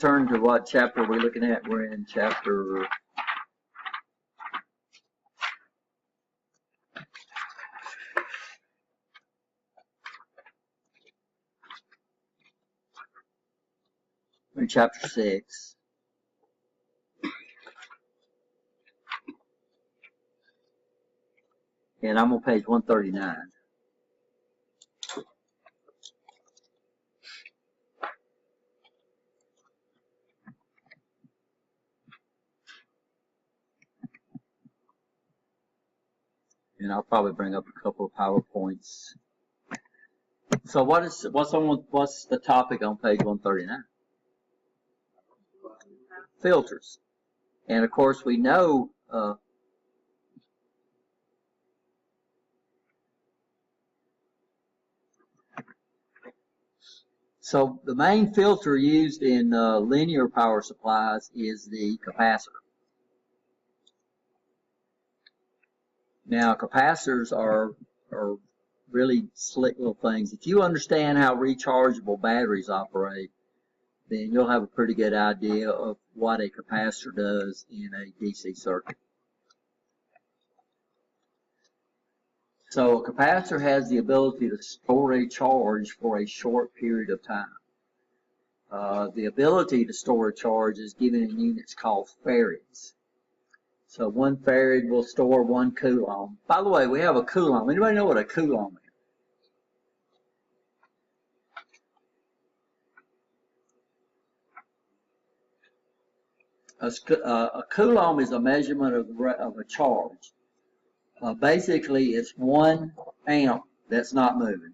turn to what chapter we're looking at. We're in chapter 6. And I'm on page 139. And I'll probably bring up a couple of PowerPoints. So what's the topic on page 139? Filters. And of course we know so the main filter used in linear power supplies is the capacitor. Now capacitors are really slick little things. If you understand how rechargeable batteries operate, then you'll have a pretty good idea of what a capacitor does in a DC circuit. So a capacitor has the ability to store a charge for a short period of time. The ability to store a charge is given in units called farads. So 1 farad will store 1 coulomb. By the way, we have a coulomb. Anybody know what a coulomb is? A coulomb is a measurement of a charge. Basically, it's 1 amp that's not moving.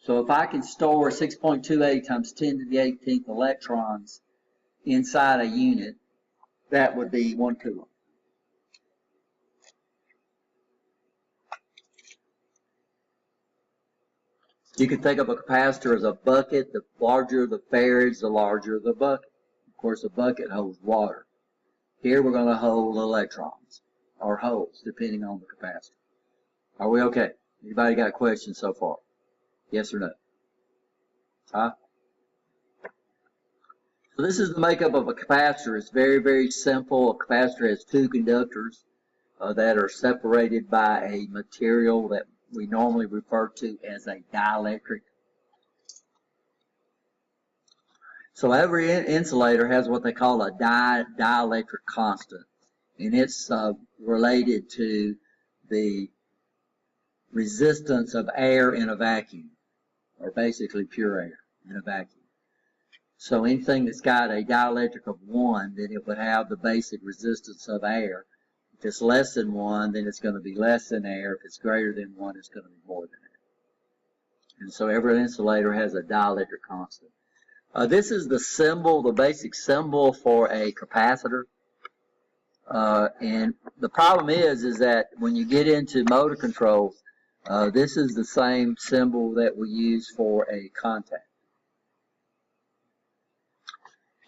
So if I can store 6.28 times 10 to the 18th electrons inside a unit, that would be 1 coulomb. You can think of a capacitor as a bucket. The larger the farads, the larger the bucket. Of course, a bucket holds water. Here we're going to hold electrons, or holes, depending on the capacitor. Are we okay? Anybody got questions so far? Yes or no? Huh? So this is the makeup of a capacitor. It's very, very simple. A capacitor has 2 conductors that are separated by a material that we normally refer to as a dielectric. So every insulator has what they call a dielectric constant, and it's related to the resistance of air in a vacuum, or basically pure air in a vacuum. So anything that's got a dielectric of 1, then it would have the basic resistance of air. If it's less than 1, then it's going to be less than air. If it's greater than 1, it's going to be more than air. And so every insulator has a dielectric constant. This is the symbol, the basic symbol for a capacitor. And the problem is that when you get into motor controls, this is the same symbol that we use for a contact.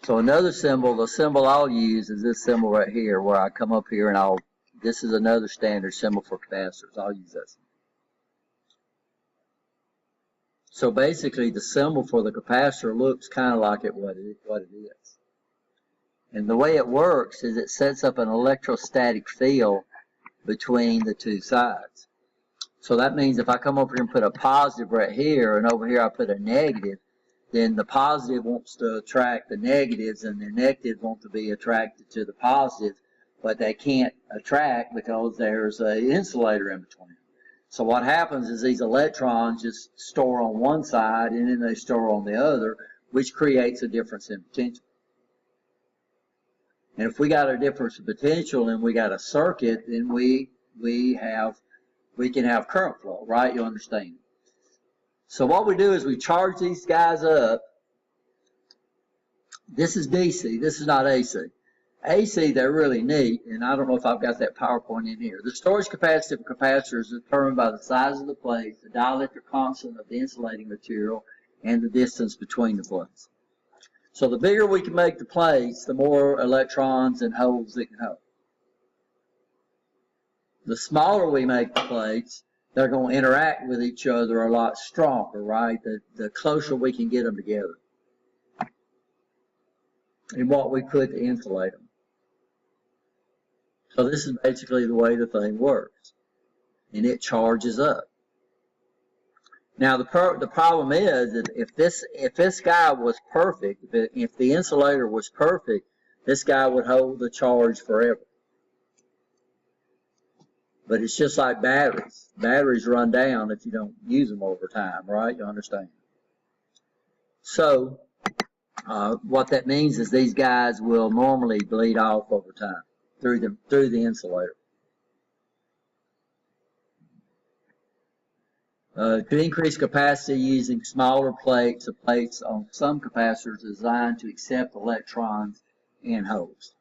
So another symbol, the symbol I'll use is this symbol right here, where I come up here and this is another standard symbol for capacitors. I'll use this. So basically the symbol for the capacitor looks kind of like what it is. And the way it works is it sets up an electrostatic field between the 2 sides. So that means if I come over here and put a positive right here, and over here I put a negative, then the positive wants to attract the negatives, and the negatives want to be attracted to the positive, but they can't attract because there's an insulator in between. So what happens is these electrons just store on one side, and then they store on the other, which creates a difference in potential. And if we got a difference in potential and we got a circuit, then we can have current flow, right? You understand? So what we do is we charge these guys up. This is DC. This is not AC. AC, they're really neat, and I don't know if I've got that PowerPoint in here. The storage capacity of a capacitor is determined by the size of the plate, the dielectric constant of the insulating material, and the distance between the plates. So the bigger we can make the plates, the more electrons and holes it can hold. The smaller we make the plates, they're going to interact with each other a lot stronger, right? The closer we can get them together. and what we put to insulate them. So this is basically the way the thing works, and it charges up. Now the problem is that if this guy was perfect, if the insulator was perfect, this guy would hold the charge forever. But it's just like batteries. Batteries run down if you don't use them over time, right? You understand? So what that means is these guys will normally bleed off over time through the insulator. To increase capacity using smaller plates, the plates on some capacitors designed to accept electrons and holes.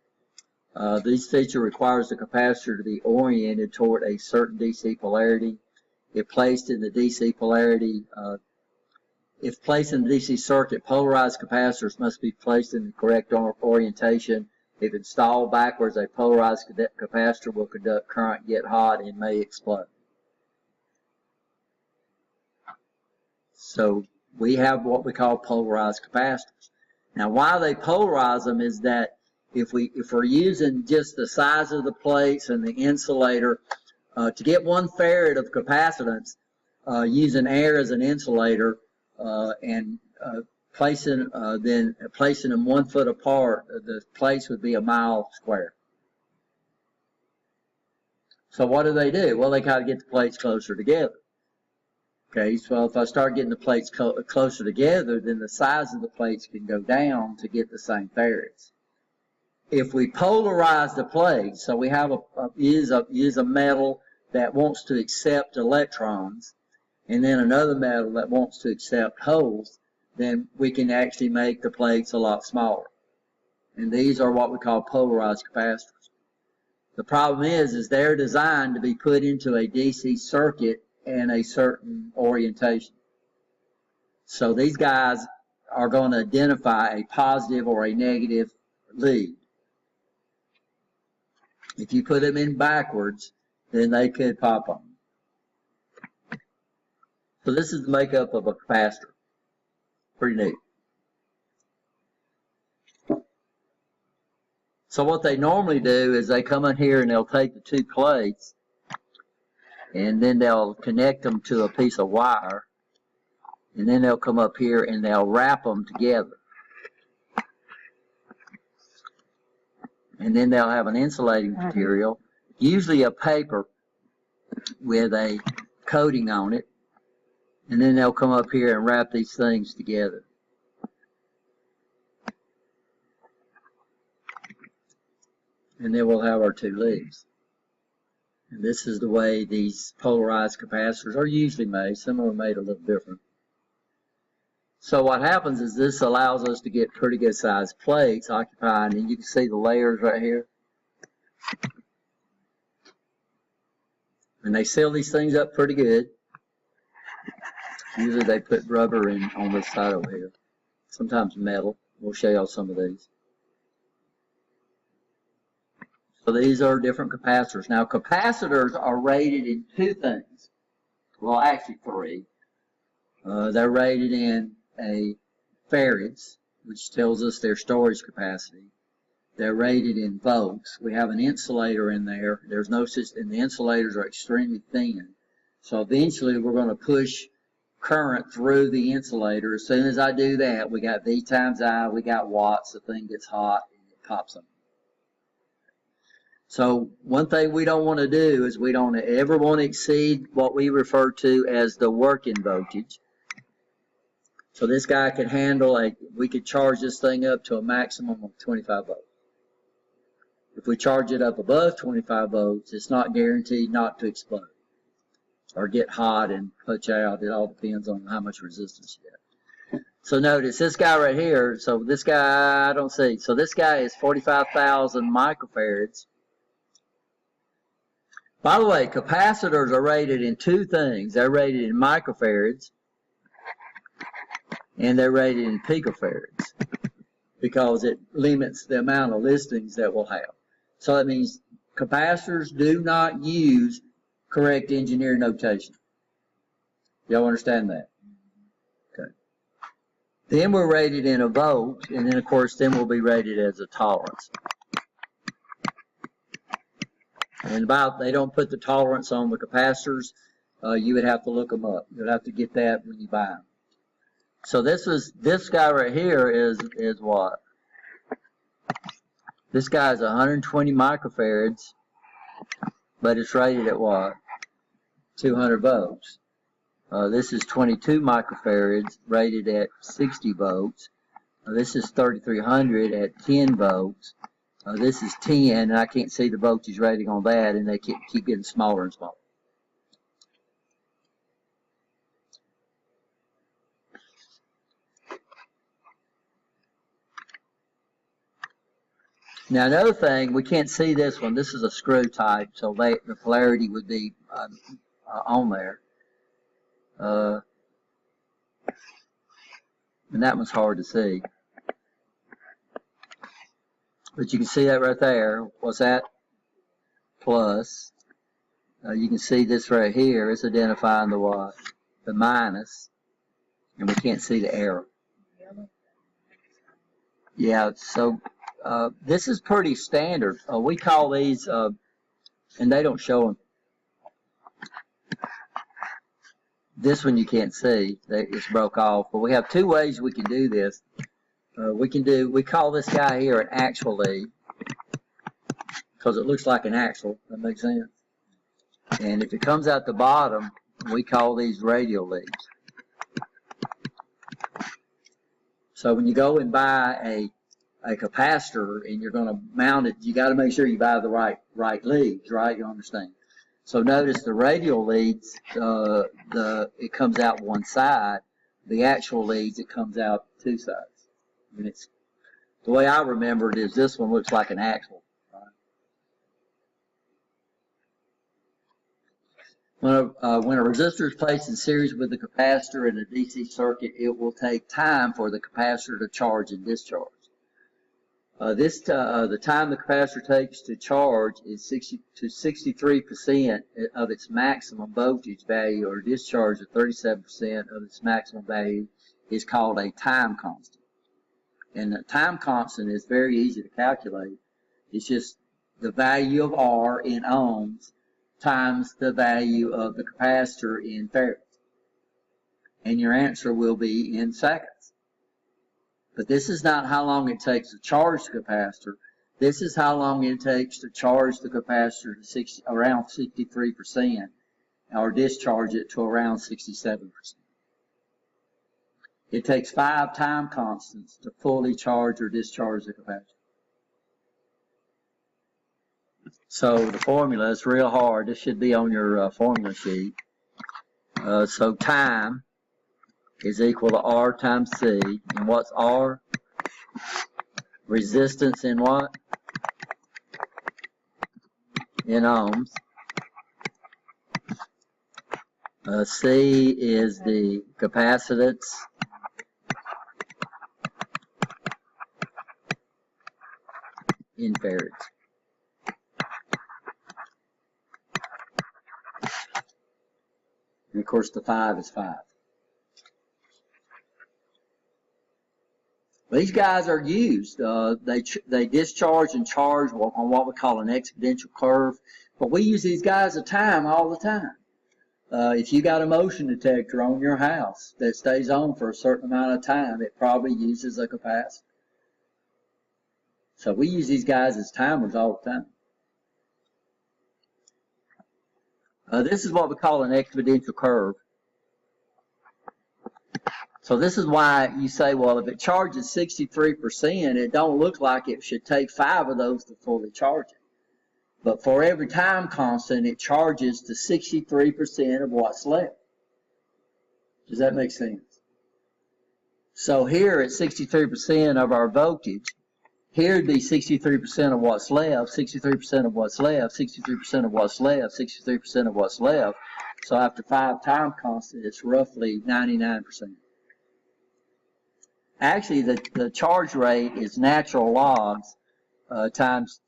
This feature requires the capacitor to be oriented toward a certain DC polarity. If placed in the DC circuit, polarized capacitors must be placed in the correct orientation. If installed backwards, a polarized capacitor will conduct current, get hot, and may explode. So we have what we call polarized capacitors. Now, why they polarize them is that if we're using just the size of the plates and the insulator, to get 1 farad of capacitance, using air as an insulator, and placing them 1 foot apart, the plates would be a mile square. So what do? Well, they kind of get the plates closer together. Okay, so if I start getting the plates closer together, then the size of the plates can go down to get the same farads. If we polarize the plates, so we have use a metal that wants to accept electrons, and then another metal that wants to accept holes, then we can actually make the plates a lot smaller. And these are what we call polarized capacitors. The problem is they're designed to be put into a DC circuit in a certain orientation. So these guys are going to identify a positive or a negative lead. If you put them in backwards, then they could pop on. So this is the makeup of a capacitor. Pretty neat. So what they normally do is they come in here and they'll take the 2 plates and then they'll connect them to a piece of wire, and then they'll come up here and they'll wrap them together. And then they'll have an insulating material, usually a paper with a coating on it, and then they'll come up here and wrap these things together. And then we'll have our 2 leads. And this is the way these polarized capacitors are usually made. Some are made a little different. So what happens is this allows us to get pretty good sized plates occupying, and you can see the layers right here. And they seal these things up pretty good. Usually they put rubber in on this side over here. Sometimes metal. We'll show y'all some of these. So these are different capacitors. Now capacitors are rated in 2 things. Well, actually 3. They're rated in a farads, which tells us their storage capacity. They're rated in volts. We have an insulator in there. There's no system, and the insulators are extremely thin. So eventually we're going to push current through the insulator. As soon as I do that, we got V times I, we got watts. The thing gets hot and it pops them. So one thing we don't want to do is we don't ever want to exceed what we refer to as the working voltage. So this guy could handle we could charge this thing up to a maximum of 25 volts. If we charge it up above 25 volts, it's not guaranteed not to explode or get hot and putch out. It all depends on how much resistance you get. So notice this guy right here. So this guy, I don't see. So this guy is 45,000 microfarads. By the way, capacitors are rated in 2 things. They're rated in microfarads and they're rated in picofarads because it limits the amount of listings that we'll have. So that means capacitors do not use correct engineer notation. Y'all understand that? Okay. Then we're rated in a volt, and then of course then we'll be rated as a tolerance. And they don't put the tolerance on the capacitors. You would have to look them up. You'd have to get that when you buy them. So this guy right here is what? This guy's 120 microfarads, but it's rated at what? 200 volts. This is 22 microfarads, rated at 60 volts. This is 3300 at 10 volts. This is 10, and I can't see the voltage rating on that, and they keep getting smaller and smaller. Now another thing, we can't see this one. This is a screw type, so the polarity would be on there. And that one's hard to see. But you can see that right there. What's that? Plus. You can see this right here. It's identifying the what? The minus. And we can't see the arrow. Yeah, so this is pretty standard. We call these, and they don't show them. This one you can't see. It's broke off. But we have two ways we can do this. We call this guy here an actual lead, because it looks like an axle. That makes sense. And if it comes out the bottom, we call these radial leads. So when you go and buy a capacitor and you're going to mount it, you got to make sure you buy the right leads, right? You understand? So notice the radial leads, it comes out one side. The actual leads, it comes out two sides. And it's the way I remember it is this one looks like an axle. Right? When a resistor is placed in series with the capacitor in a DC circuit, it will take time for the capacitor to charge and discharge. The time the capacitor takes to charge is 60 to 63% of its maximum voltage value, or discharge of 37% of its maximum value is called a time constant. And the time constant is very easy to calculate. It's just the value of R in ohms times the value of the capacitor in farads. And your answer will be in seconds. But this is not how long it takes to charge the capacitor. This is how long it takes to charge the capacitor to around 63%, or discharge it to around 67%. It takes 5 time constants to fully charge or discharge the capacitor. So the formula is real hard. This should be on your formula sheet. So time is equal to R times C. And what's R? Resistance in what? In ohms. C is the capacitance. In farads. And of course the 5 is 5. These guys are used. They discharge and charge on what we call an exponential curve. But we use these guys at time all the time. If you got a motion detector on your house that stays on for a certain amount of time, it probably uses a capacitor. So we use these guys as timers all the time. This is what we call an exponential curve. So this is why you say, well, if it charges 63%, it don't look like it should take 5 of those to fully charge it. But for every time constant, it charges to 63% of what's left. Does that make sense? So here at 63% of our voltage, here would be 63% of what's left, 63% of what's left, 63% of what's left, 63% of what's left. So after 5 time constants, it's roughly 99%. Actually, the charge rate is natural logs times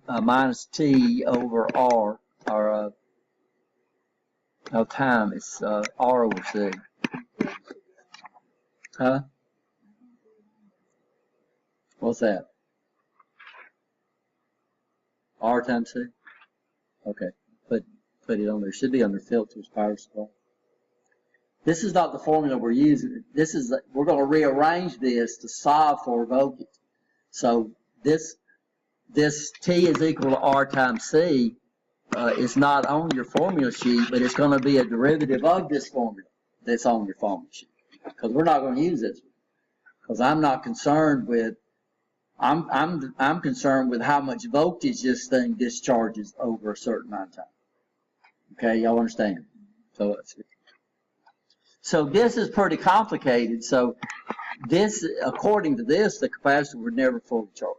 minus T over R, or time. It's R over C. Huh? What's that? R times C? Okay. Put it on there. It should be under filters, power supply. This is not the formula we're using. This is, we're going to rearrange this to solve for voltage. So this T is equal to R times C is not on your formula sheet, but it's going to be a derivative of this formula that's on your formula sheet. Because we're not going to use this. Because I'm not concerned with, I'm concerned with how much voltage this thing discharges over a certain amount of time. Okay, y'all understand? So this is pretty complicated. So this, according to this, the capacitor would never fully charge.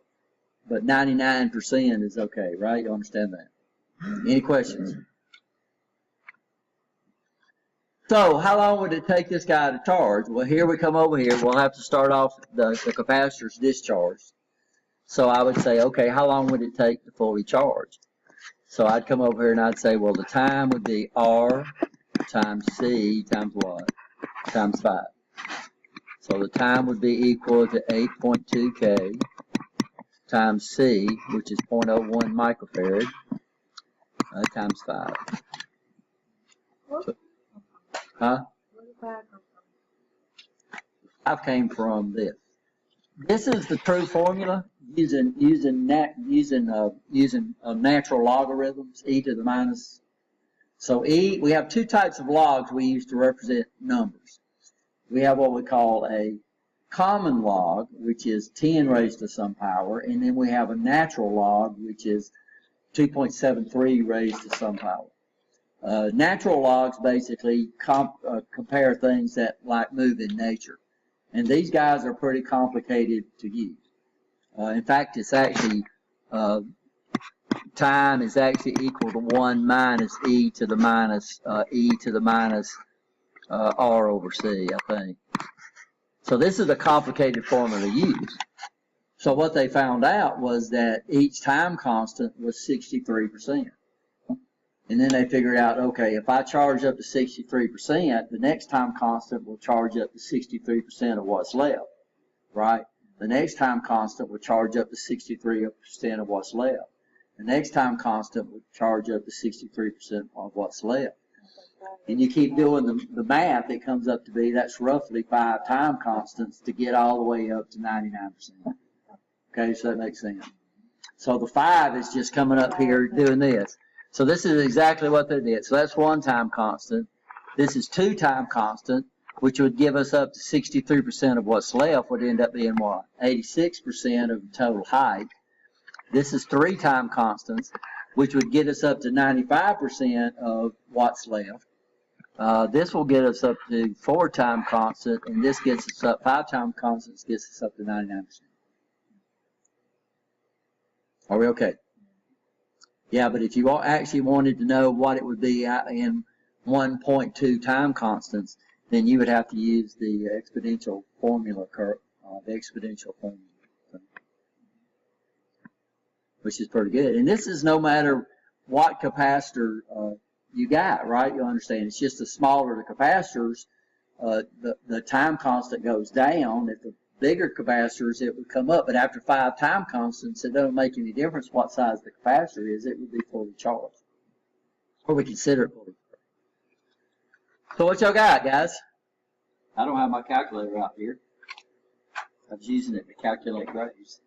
But 99% is okay, right? You understand that? Any questions? So how long would it take this guy to charge? Well, here we come over here. We'll have to start off the capacitor's discharge. So I would say, okay, how long would it take to fully charge? So I'd come over here and I'd say, well, the time would be R times C times what? Times 5. So the time would be equal to 8.2K times C, which is 0.01 microfarad, times 5. So, huh? I came from this. This is the true formula using natural logarithms, e to the minus. So e, we have two types of logs we use to represent numbers. We have what we call a common log, which is 10 raised to some power, and then we have a natural log, which is 2.73 raised to some power. Natural logs basically compare things that like move in nature. And these guys are pretty complicated to use. In fact, it's actually, time is actually equal to 1 minus e to the minus r over c, I think. So this is a complicated formula to use. So what they found out was that each time constant was 63%. And then they figured out, okay, if I charge up to 63%, the next time constant will charge up to 63% of what's left, right? The next time constant will charge up to 63% of what's left. The next time constant will charge up to 63% of what's left. And you keep doing the math, it comes up to be, that's roughly 5 time constants to get all the way up to 99%. Okay, so that makes sense. So the 5 is just coming up here doing this. So this is exactly what they did. So that's 1 time constant. This is 2 time constant, which would give us up to 63% of what's left, would end up being what? 86% of the total height. This is 3 time constants, which would get us up to 95% of what's left. This will get us up to 4 time constant, and this gets us up, 5 time constants gets us up to 99%. Are we okay? Yeah, but if you actually wanted to know what it would be in 1.2 time constants, then you would have to use the exponential formula curve, which is pretty good. And this is no matter what capacitor you got, right? You'll understand. It's just the smaller the capacitors, the time constant goes down. If the bigger capacitors, it would come up. But after 5 time constants, it doesn't make any difference what size the capacitor is. It would be fully charged. Or we consider it fully charged. So what y'all got, guys? I don't have my calculator out here. I was using it to calculate graves.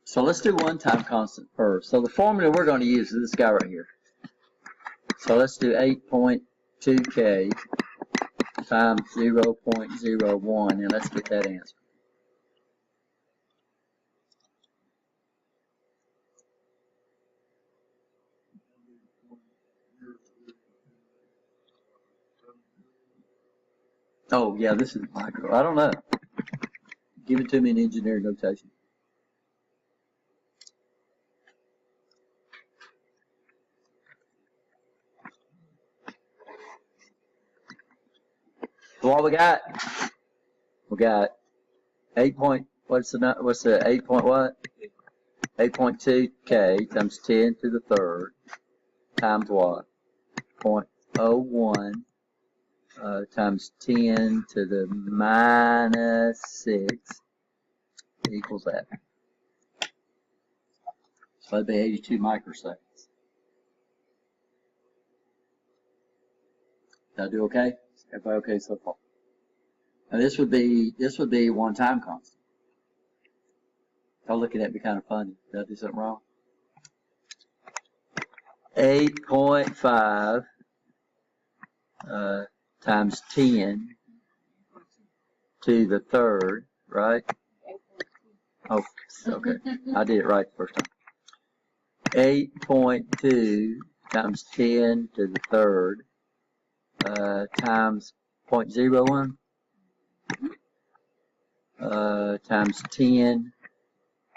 So let's do 1 time constant first. So the formula we're going to use is this guy right here. So let's do 8.2K times 0.01, and let's get that answer. Oh, yeah, this is micro. I don't know. Give it to me in engineering notation. So what we got? We got 8 point, what's the 8 point what? 8.2K times 10 to the third times what? 0.01 times 10 to the minus 6 equals that. So that'd be 82 microseconds. Did I do okay? Everybody okay so far? Now this would be one time constant. Y'all looking at me kind of funny. Did I do something wrong? 8.5 times 10 to the third, right? Oh, okay. I did it right the first time. 8.2 times 10 to the third times 0.01 times 10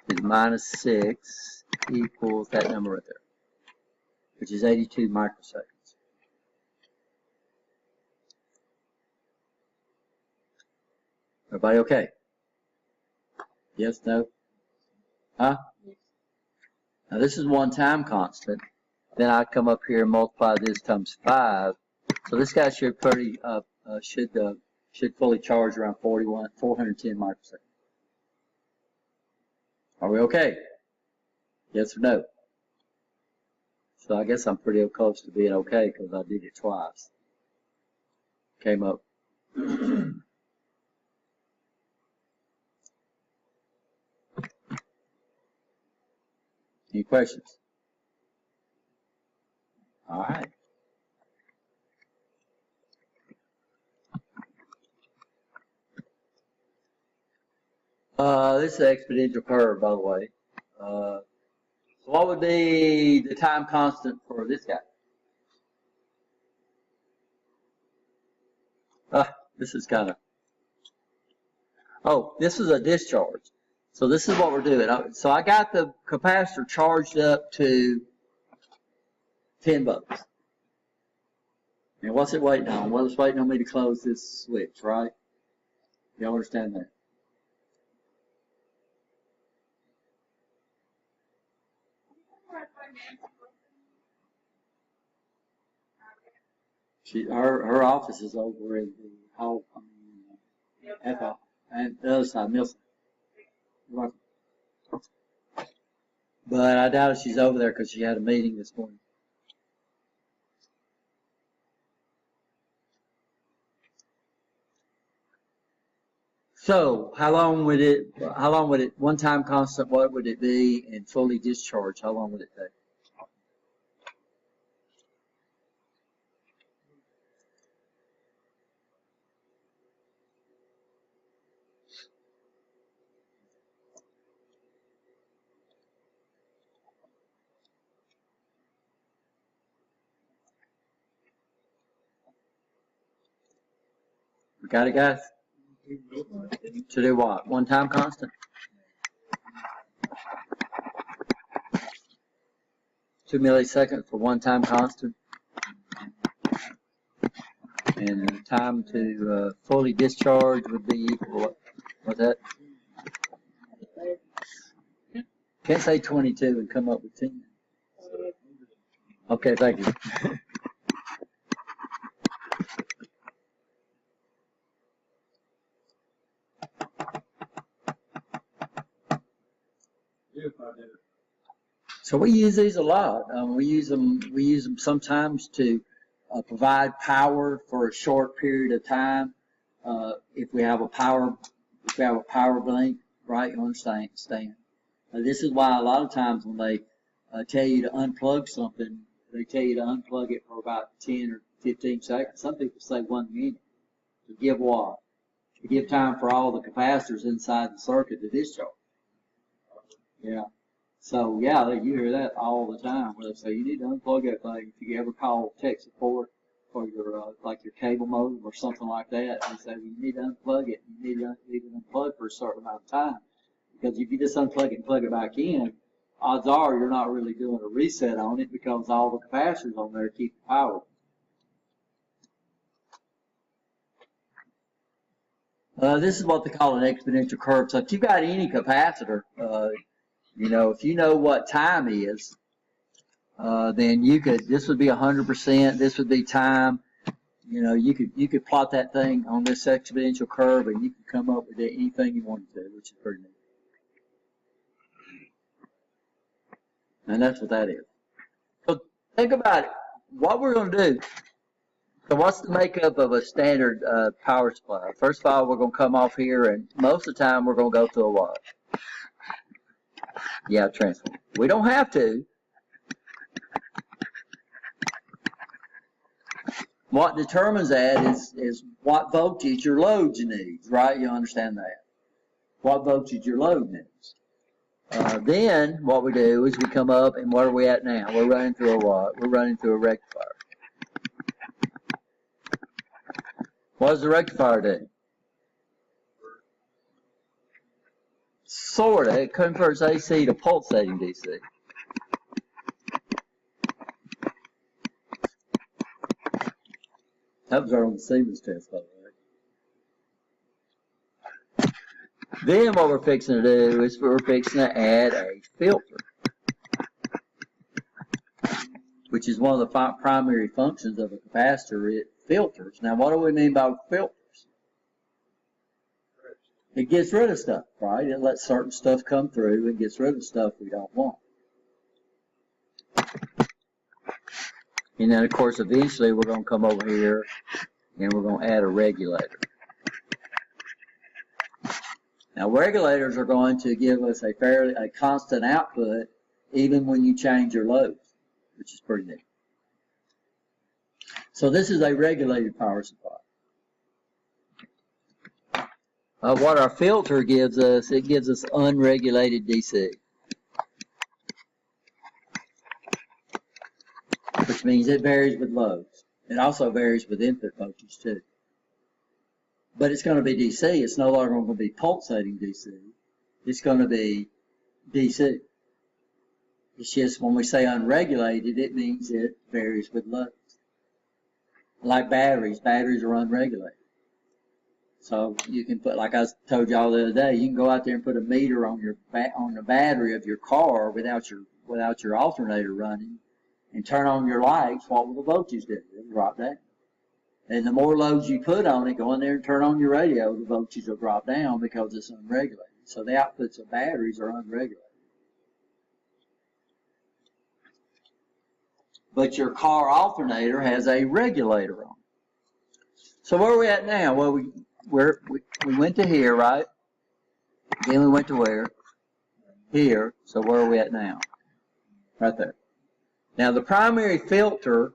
to the minus 6 equals that number right there, which is 82 microseconds. Everybody okay? Yes, no? Huh? Now this is one time constant. Then I come up here and multiply this times 5. So this guy should should fully charge around 410 microseconds. Are we okay? Yes or no? So I guess I'm pretty close to being okay because I did it twice. Came up. Any questions? All right. This is an exponential curve, by the way. So what would be the time constant for this guy? This is kind of, oh, this is a discharge. So this is what we're doing. So I got the capacitor charged up to 10 bucks. And what's it waiting on? Well, it's waiting on me to close this switch, right? Y'all understand that? Her office is over in the hall, and the other side, Milson. But I doubt if she's over there because she had a meeting this morning. So how long would it, one time constant, what would it be, and fully discharged, how long would it take? We got it, guys? To do what? One time constant? 2 milliseconds for one time constant. And the time to fully discharge would be equal, what's that? Can't say 22 and come up with 10. Okay, thank you. So we use these a lot. We use them sometimes to provide power for a short period of time. If we have a power blink, right? You understand? This is why a lot of times when they tell you to unplug something, they tell you to unplug it for about 10 or 15 seconds. Some people say 1 minute. To give what? To give time for all the capacitors inside the circuit to discharge. Yeah. So yeah, you hear that all the time where they say you need to unplug that thing. If you ever call tech support for your like your cable modem or something like that, they say well, you need to unplug it. You need to leave it unplugged for a certain amount of time, because if you just unplug it and plug it back in, odds are you're not really doing a reset on it because all the capacitors on there keep the power. This is what they call an exponential curve. So if you've got any capacitor, you know, if you know what time is, then this would be 100%, this would be time. You know, you could plot that thing on this exponential curve and you could come up with anything you wanted to, which is pretty neat. And that's what that is. So think about it. What we're going to do. So what's the makeup of a standard power supply? First of all, we're going to come off here, and most of the time we're going to go to a what? Yeah, transformer. We don't have to. What determines that is what voltage your load needs, right? You understand that. What voltage your load needs. Then what we do is we come up, and what are we at now? We're running through a what? We're running through a rectifier. What does the rectifier do? Sorta. It converts AC to pulsating DC. That was our own Siemens test, by the way. Then what we're fixing to do is we're fixing to add a filter, which is one of the primary functions of a capacitor. It filters. Now, what do we mean by filters? It gets rid of stuff, right? It lets certain stuff come through and gets rid of stuff we don't want. And then, of course, eventually we're going to come over here and we're going to add a regulator. Now, regulators are going to give us a constant output even when you change your loads, which is pretty neat. So this is a regulated power supply. What our filter gives us, it gives us unregulated DC, which means it varies with loads. It also varies with input voltage too. But it's going to be DC. It's no longer going to be pulsating DC. It's going to be DC. It's just when we say unregulated, it means it varies with loads. Like batteries are unregulated. So you can put, like I told y'all the other day, you can go out there and put a meter on the battery of your car without your alternator running, and turn on your lights. What will the voltage do? It'll drop down. And the more loads you put on it, go in there and turn on your radio, the voltage will drop down because it's unregulated. So the outputs of batteries are unregulated. But your car alternator has a regulator on it. So where are we at now? Well, we went to here, right? Then we went to where? Here. So where are we at now? Right there. Now the primary filter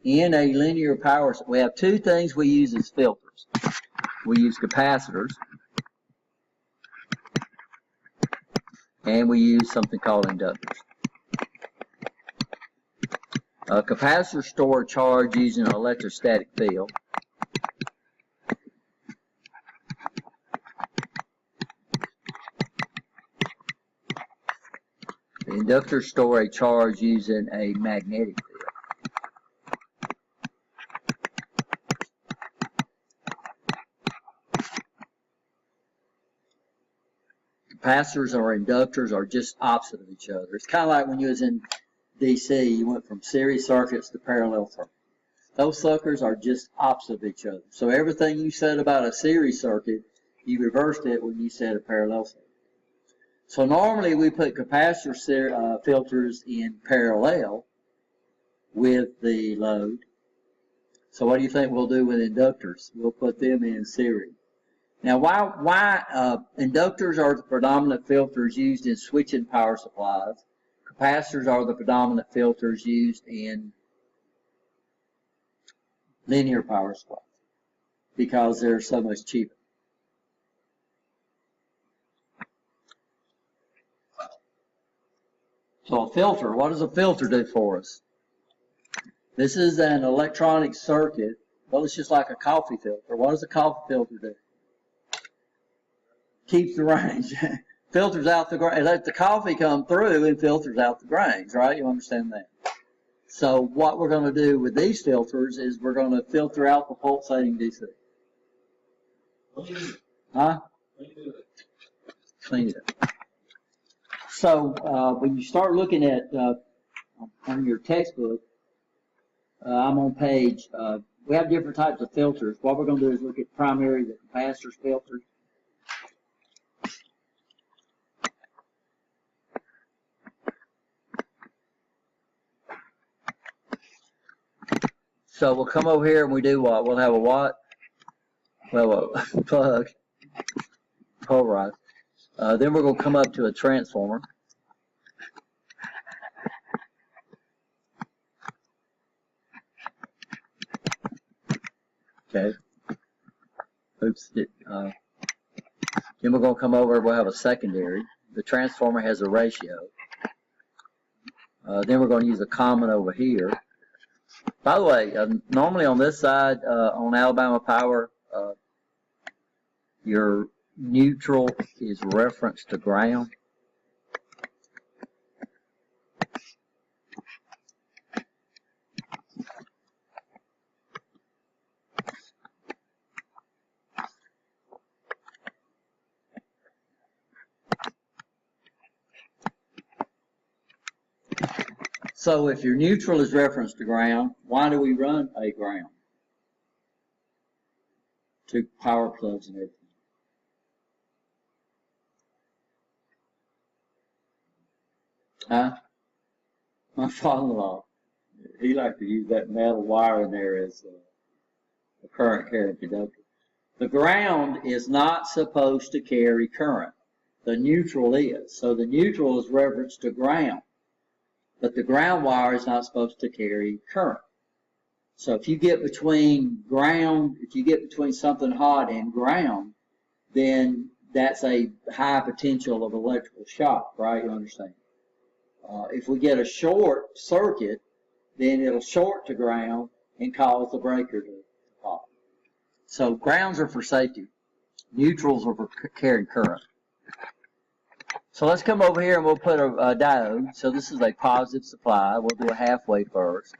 in a linear power, we have two things we use as filters. We use capacitors, and we use something called inductors. Capacitors store charge using an electrostatic field. The inductors store a charge using a magnetic field. Capacitors or inductors are just opposite of each other. It's kind of like when you was in DC, you went from series circuits to parallel circuits. Those suckers are just opposite of each other. So everything you said about a series circuit, you reversed it when you said a parallel circuit. So normally we put capacitor filters in parallel with the load. So what do you think we'll do with inductors? We'll put them in series. Now, why inductors are the predominant filters used in switching power supplies. Capacitors are the predominant filters used in linear power supplies because they're so much cheaper. So a filter, what does a filter do for us? This is an electronic circuit. Well, it's just like a coffee filter. What does a coffee filter do? Keeps the range. Filters out the grains. It lets the coffee come through and filters out the grains, right? You understand that? So what we're going to do with these filters is we're going to filter out the pulsating DC. Huh? Clean it up. So when you start looking at on your textbook, I'm on page, we have different types of filters. What we're going to do is look at primarily the capacitors filters. So we'll come over here and we do what? We'll have a what? Well, a plug, polarized. Then we're going to come up to a transformer. Okay. Oops. Then we're going to come over, we'll have a secondary. The transformer has a ratio. Then we're going to use a common over here. By the way, normally on this side, on Alabama Power, your neutral is referenced to ground. So if your neutral is referenced to ground, why do we run a ground? To power plugs and everything. Huh? My father-in-law, he liked to use that metal wire in there as a current carrying conductor. The ground is not supposed to carry current. The neutral is. So the neutral is referenced to ground. But the ground wire is not supposed to carry current. So if you get between ground, if you get between something hot and ground, then that's a high potential of electrical shock, right? You understand? If we get a short circuit, then it'll short to ground and cause the breaker to pop. So grounds are for safety. Neutrals are for carrying current. So let's come over here and we'll put a diode. So this is a positive supply. We'll do a halfway first.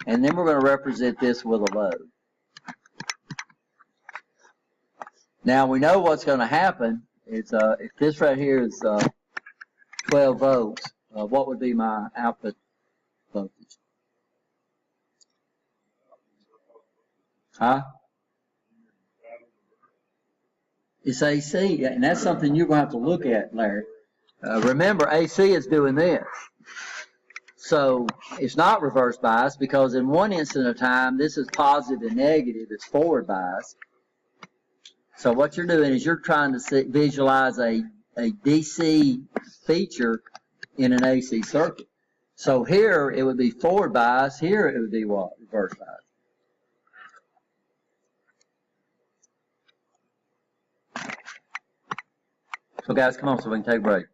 And then we're going to represent this with a load. Now we know what's going to happen is if this right here is 12 volts, what would be my output voltage? Huh? It's AC, and that's something you're going to have to look at, Larry. Remember, AC is doing this. So it's not reverse bias because in one instant of time, this is positive and negative. It's forward bias. So what you're doing is you're trying to visualize a DC feature in an AC circuit. So here it would be forward bias. Here it would be what? Reverse bias. So guys, come on so we can take a break.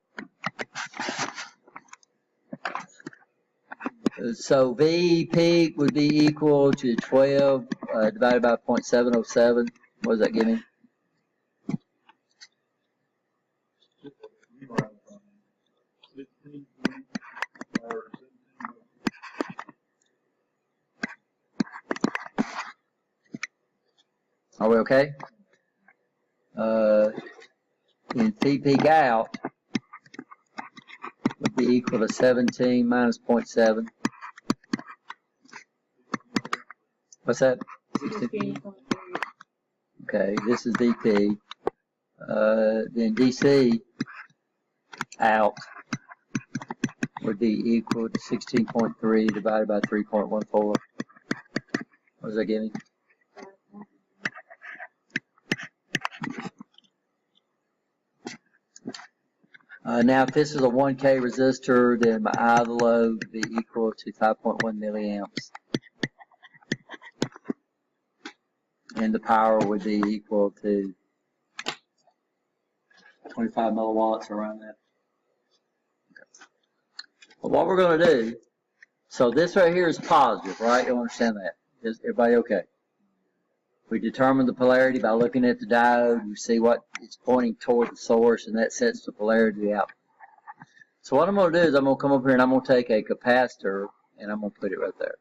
So V peak would be equal to 12 divided by 0.707. What does that give me? Are we okay? And P peak out would be equal to 17 minus 0.7. What's that? 16. Okay, this is DP. Then DC out would be equal to 16.3 divided by 3.14. What does that give me? Now, if this is a 1K resistor, then my I of the load would be equal to 5.1 milliamps. And the power would be equal to 25 milliwatts, around that. Okay. But what we're going to do, so this right here is positive, right? You understand that? Is everybody okay? We determine the polarity by looking at the diode. We see what it's pointing toward the source, and that sets the polarity out. So what I'm going to do is I'm going to come up here and I'm going to take a capacitor and I'm going to put it right there.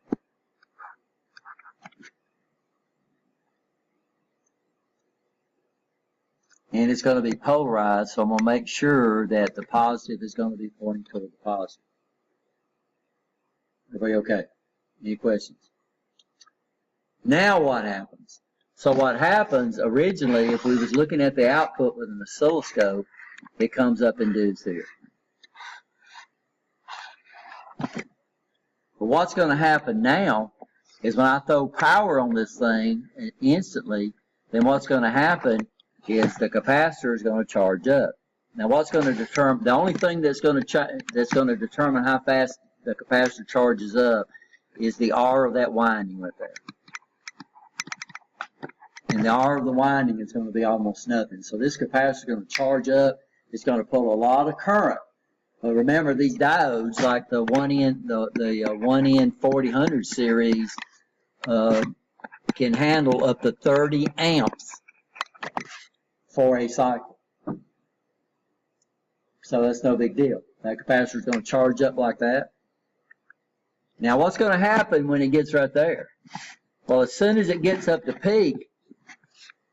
And it's going to be polarized, so I'm going to make sure that the positive is going to be pointing toward the positive. Everybody okay? Any questions? Now what happens? So what happens originally, if we was looking at the output with an oscilloscope, it comes up and does here. But what's going to happen now is when I throw power on this thing instantly, then what's going to happen is the capacitor is going to charge up. Now what's going to determine, the only thing that's going to determine how fast the capacitor charges up is the R of that winding right there. And the R of the winding is going to be almost nothing. So this capacitor is going to charge up. It's going to pull a lot of current. But remember, these diodes, like the 1N 4000 series, can handle up to 30 amps for a cycle. So that's no big deal. That capacitor is going to charge up like that. Now what's going to happen when it gets right there? Well, as soon as it gets up to peak,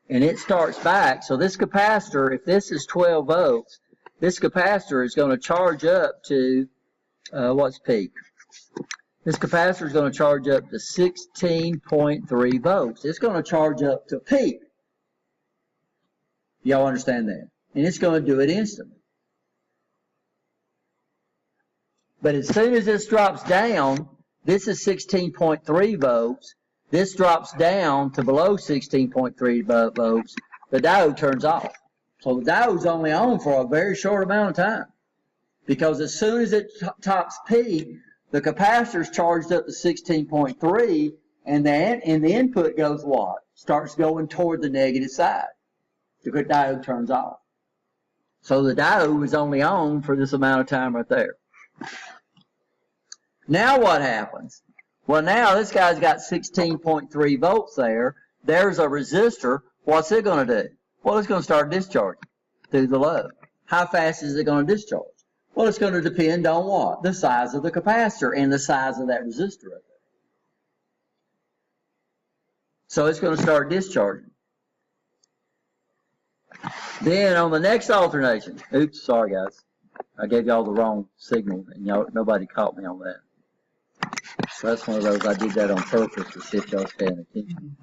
and it starts back, so this capacitor, if this is 12 volts, this capacitor is going to charge up to, what's peak? This capacitor is going to charge up to 16.3 volts. It's going to charge up to peak. Y'all understand that? And it's going to do it instantly. But as soon as this drops down, this is 16.3 volts. This drops down to below 16.3 volts, the diode turns off. So the diode's only on for a very short amount of time. Because as soon as it tops peak, the capacitor's charged up to 16.3, and the input goes what? Starts going toward the negative side. The diode turns off. So the diode is only on for this amount of time right there. Now what happens? Well, now this guy's got 16.3 volts there. There's a resistor. What's it going to do? Well, it's going to start discharging through the load. How fast is it going to discharge? Well, it's going to depend on what? The size of the capacitor and the size of that resistor right there. So it's going to start discharging. Then on the next alternation, oops, sorry guys. I gave y'all the wrong signal and y'all, nobody caught me on that. So that's one of those, I did that on purpose to see if y'all was paying attention.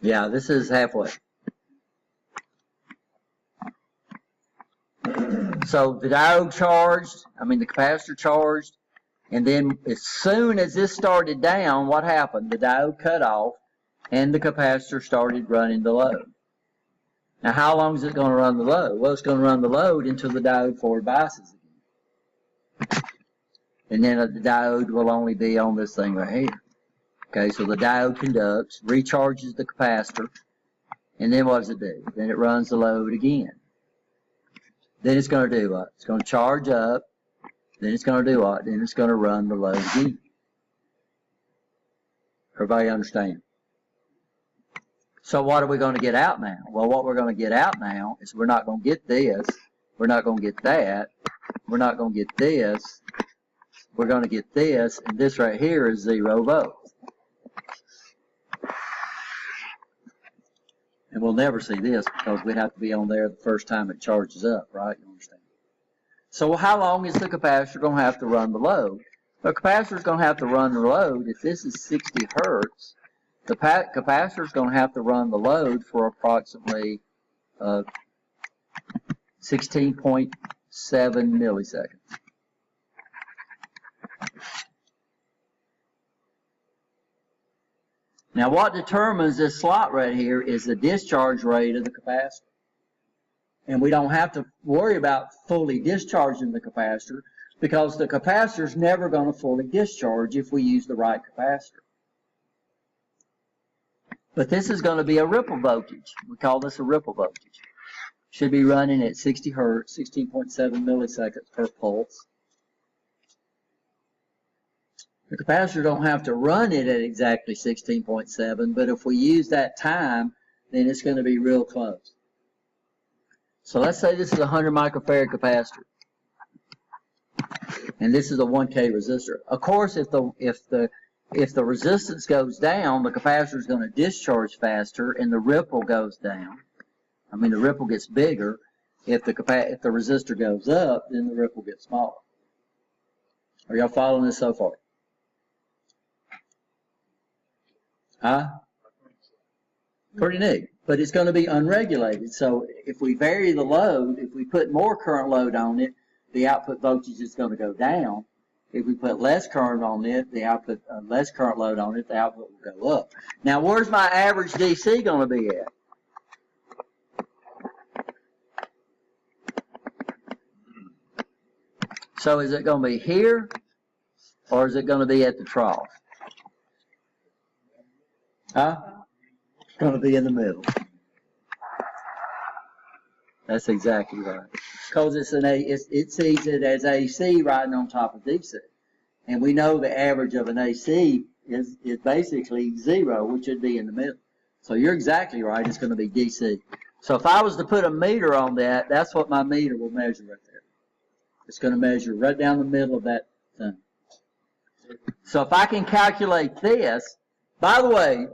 Yeah, this is halfway. So the diode charged, the capacitor charged, and then as soon as this started down, what happened? The diode cut off and the capacitor started running the load. Now how long is it going to run the load? Well, it's going to run the load until the diode forward biases again. And then the diode will only be on this thing right here. Okay, so the diode conducts, recharges the capacitor, and then what does it do? Then it runs the load again. Then it's going to do what? It's going to charge up, then it's going to do what? Then it's going to run the load again. Everybody understand? So what are we going to get out now? Well, what we're going to get out now is we're not going to get this, we're not going to get that, we're not going to get this, we're going to get this, and this right here is 0 volts. And we'll never see this because we'd have to be on there the first time it charges up, right? You understand? So how long is the capacitor going to have to run the load? The capacitor is going to have to run the load. If this is 60 hertz, the capacitor is going to have to run the load for approximately 16.7 milliseconds. Now what determines this slot right here is the discharge rate of the capacitor. And we don't have to worry about fully discharging the capacitor because the capacitor is never going to fully discharge if we use the right capacitor. But this is going to be a ripple voltage. We call this a ripple voltage. Should be running at 60 hertz, 16.7 milliseconds per pulse. The capacitor don't have to run it at exactly 16.7, but if we use that time, then it's going to be real close. So let's say this is a 100 microfarad capacitor, and this is a 1K resistor. Of course, if the if the resistance goes down, the capacitor is going to discharge faster and the ripple goes down. I mean, the ripple gets bigger. If the resistor goes up, then the ripple gets smaller. Are y'all following this so far? Huh? Pretty neat. But it's going to be unregulated. So if we vary the load, if we put more current load on it, the output voltage is going to go down. If we put less current on it, the output, less current load on it, the output will go up. Now, where's my average DC going to be at? So is it going to be here, or is it going to be at the trough? Huh? It's going to be in the middle. That's exactly right. Because it sees it as AC riding on top of DC. And we know the average of an AC is basically 0, which would be in the middle. So you're exactly right, it's going to be DC. So if I was to put a meter on that, that's what my meter will measure right there. It's going to measure right down the middle of that thing. So if I can calculate this, by the way,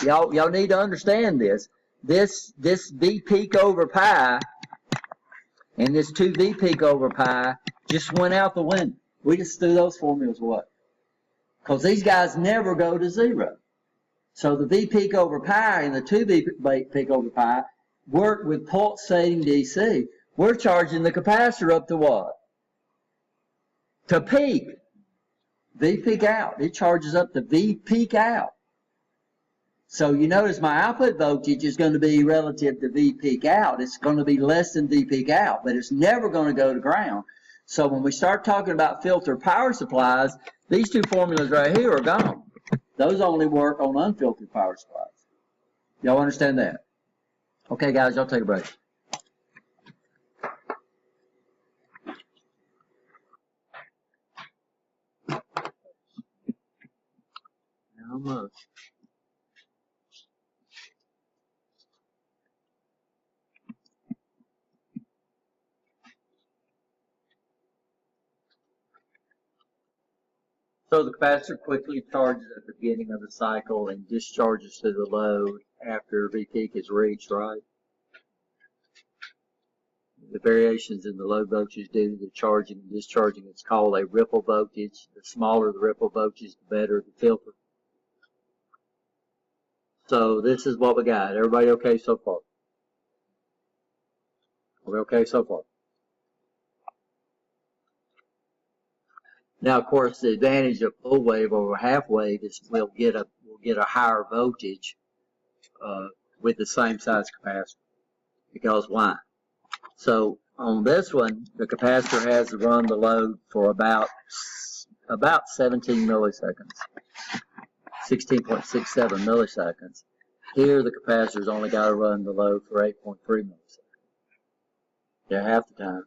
y'all need to understand this. This V peak over pi and this 2V peak over pi just went out the window. We just threw those formulas away. Because these guys never go to 0. So the V peak over pi and the 2V peak over pi work with pulsating DC. We're charging the capacitor up to what? To peak. V peak out. It charges up to V peak out. So you notice my output voltage is going to be relative to V peak out. It's going to be less than V peak out, but it's never going to go to ground. So when we start talking about filter power supplies, these two formulas right here are gone. Those only work on unfiltered power supplies. Y'all understand that? Okay, guys, y'all take a break. How much? So the capacitor quickly charges at the beginning of the cycle and discharges to the load after V peak is reached, right? The variations in the load voltage due to the charging and discharging is called a ripple voltage. The smaller the ripple voltage, the better the filter. So this is what we got. Everybody okay so far? Are we okay so far? Now, of course, the advantage of full wave over half wave is we'll get a higher voltage with the same size capacitor. Because why? So on this one, the capacitor has to run the load for about 17 milliseconds, 16.67 milliseconds. Here, the capacitor's only got to run the load for 8.3 milliseconds. They're half the time.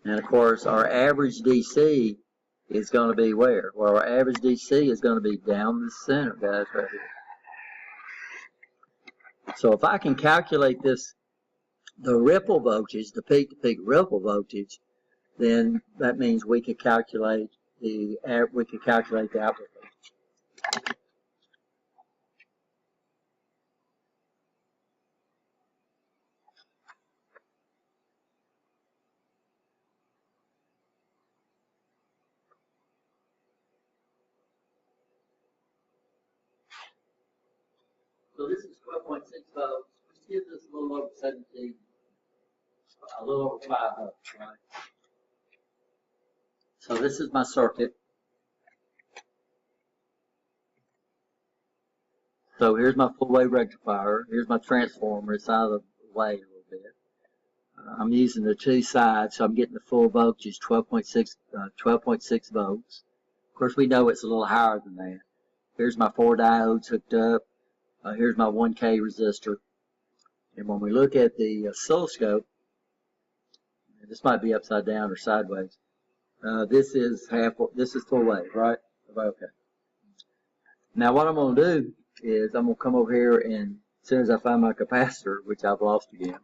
And of course, our average DC is going to be where? Well, our average DC is going to be down the center, guys, right here. So if I can calculate this, the ripple voltage, the peak-to-peak ripple voltage, then that means we could calculate the output voltage. So this is 12.6 volts, which gives us a little over 17, a little over 5 volts, right? So this is my circuit. So here's my full wave rectifier. Here's my transformer. It's out of the way a little bit. I'm using the two sides, so I'm getting the full voltage, 12.6 volts. Of course, we know it's a little higher than that. Here's my 4 diodes hooked up. Here's my 1K resistor. And when we look at the oscilloscope, this might be upside down or sideways. This is full wave, right? Okay. Now what I'm going to do is I'm going to come over here, and as soon as I find my capacitor, which I've lost again,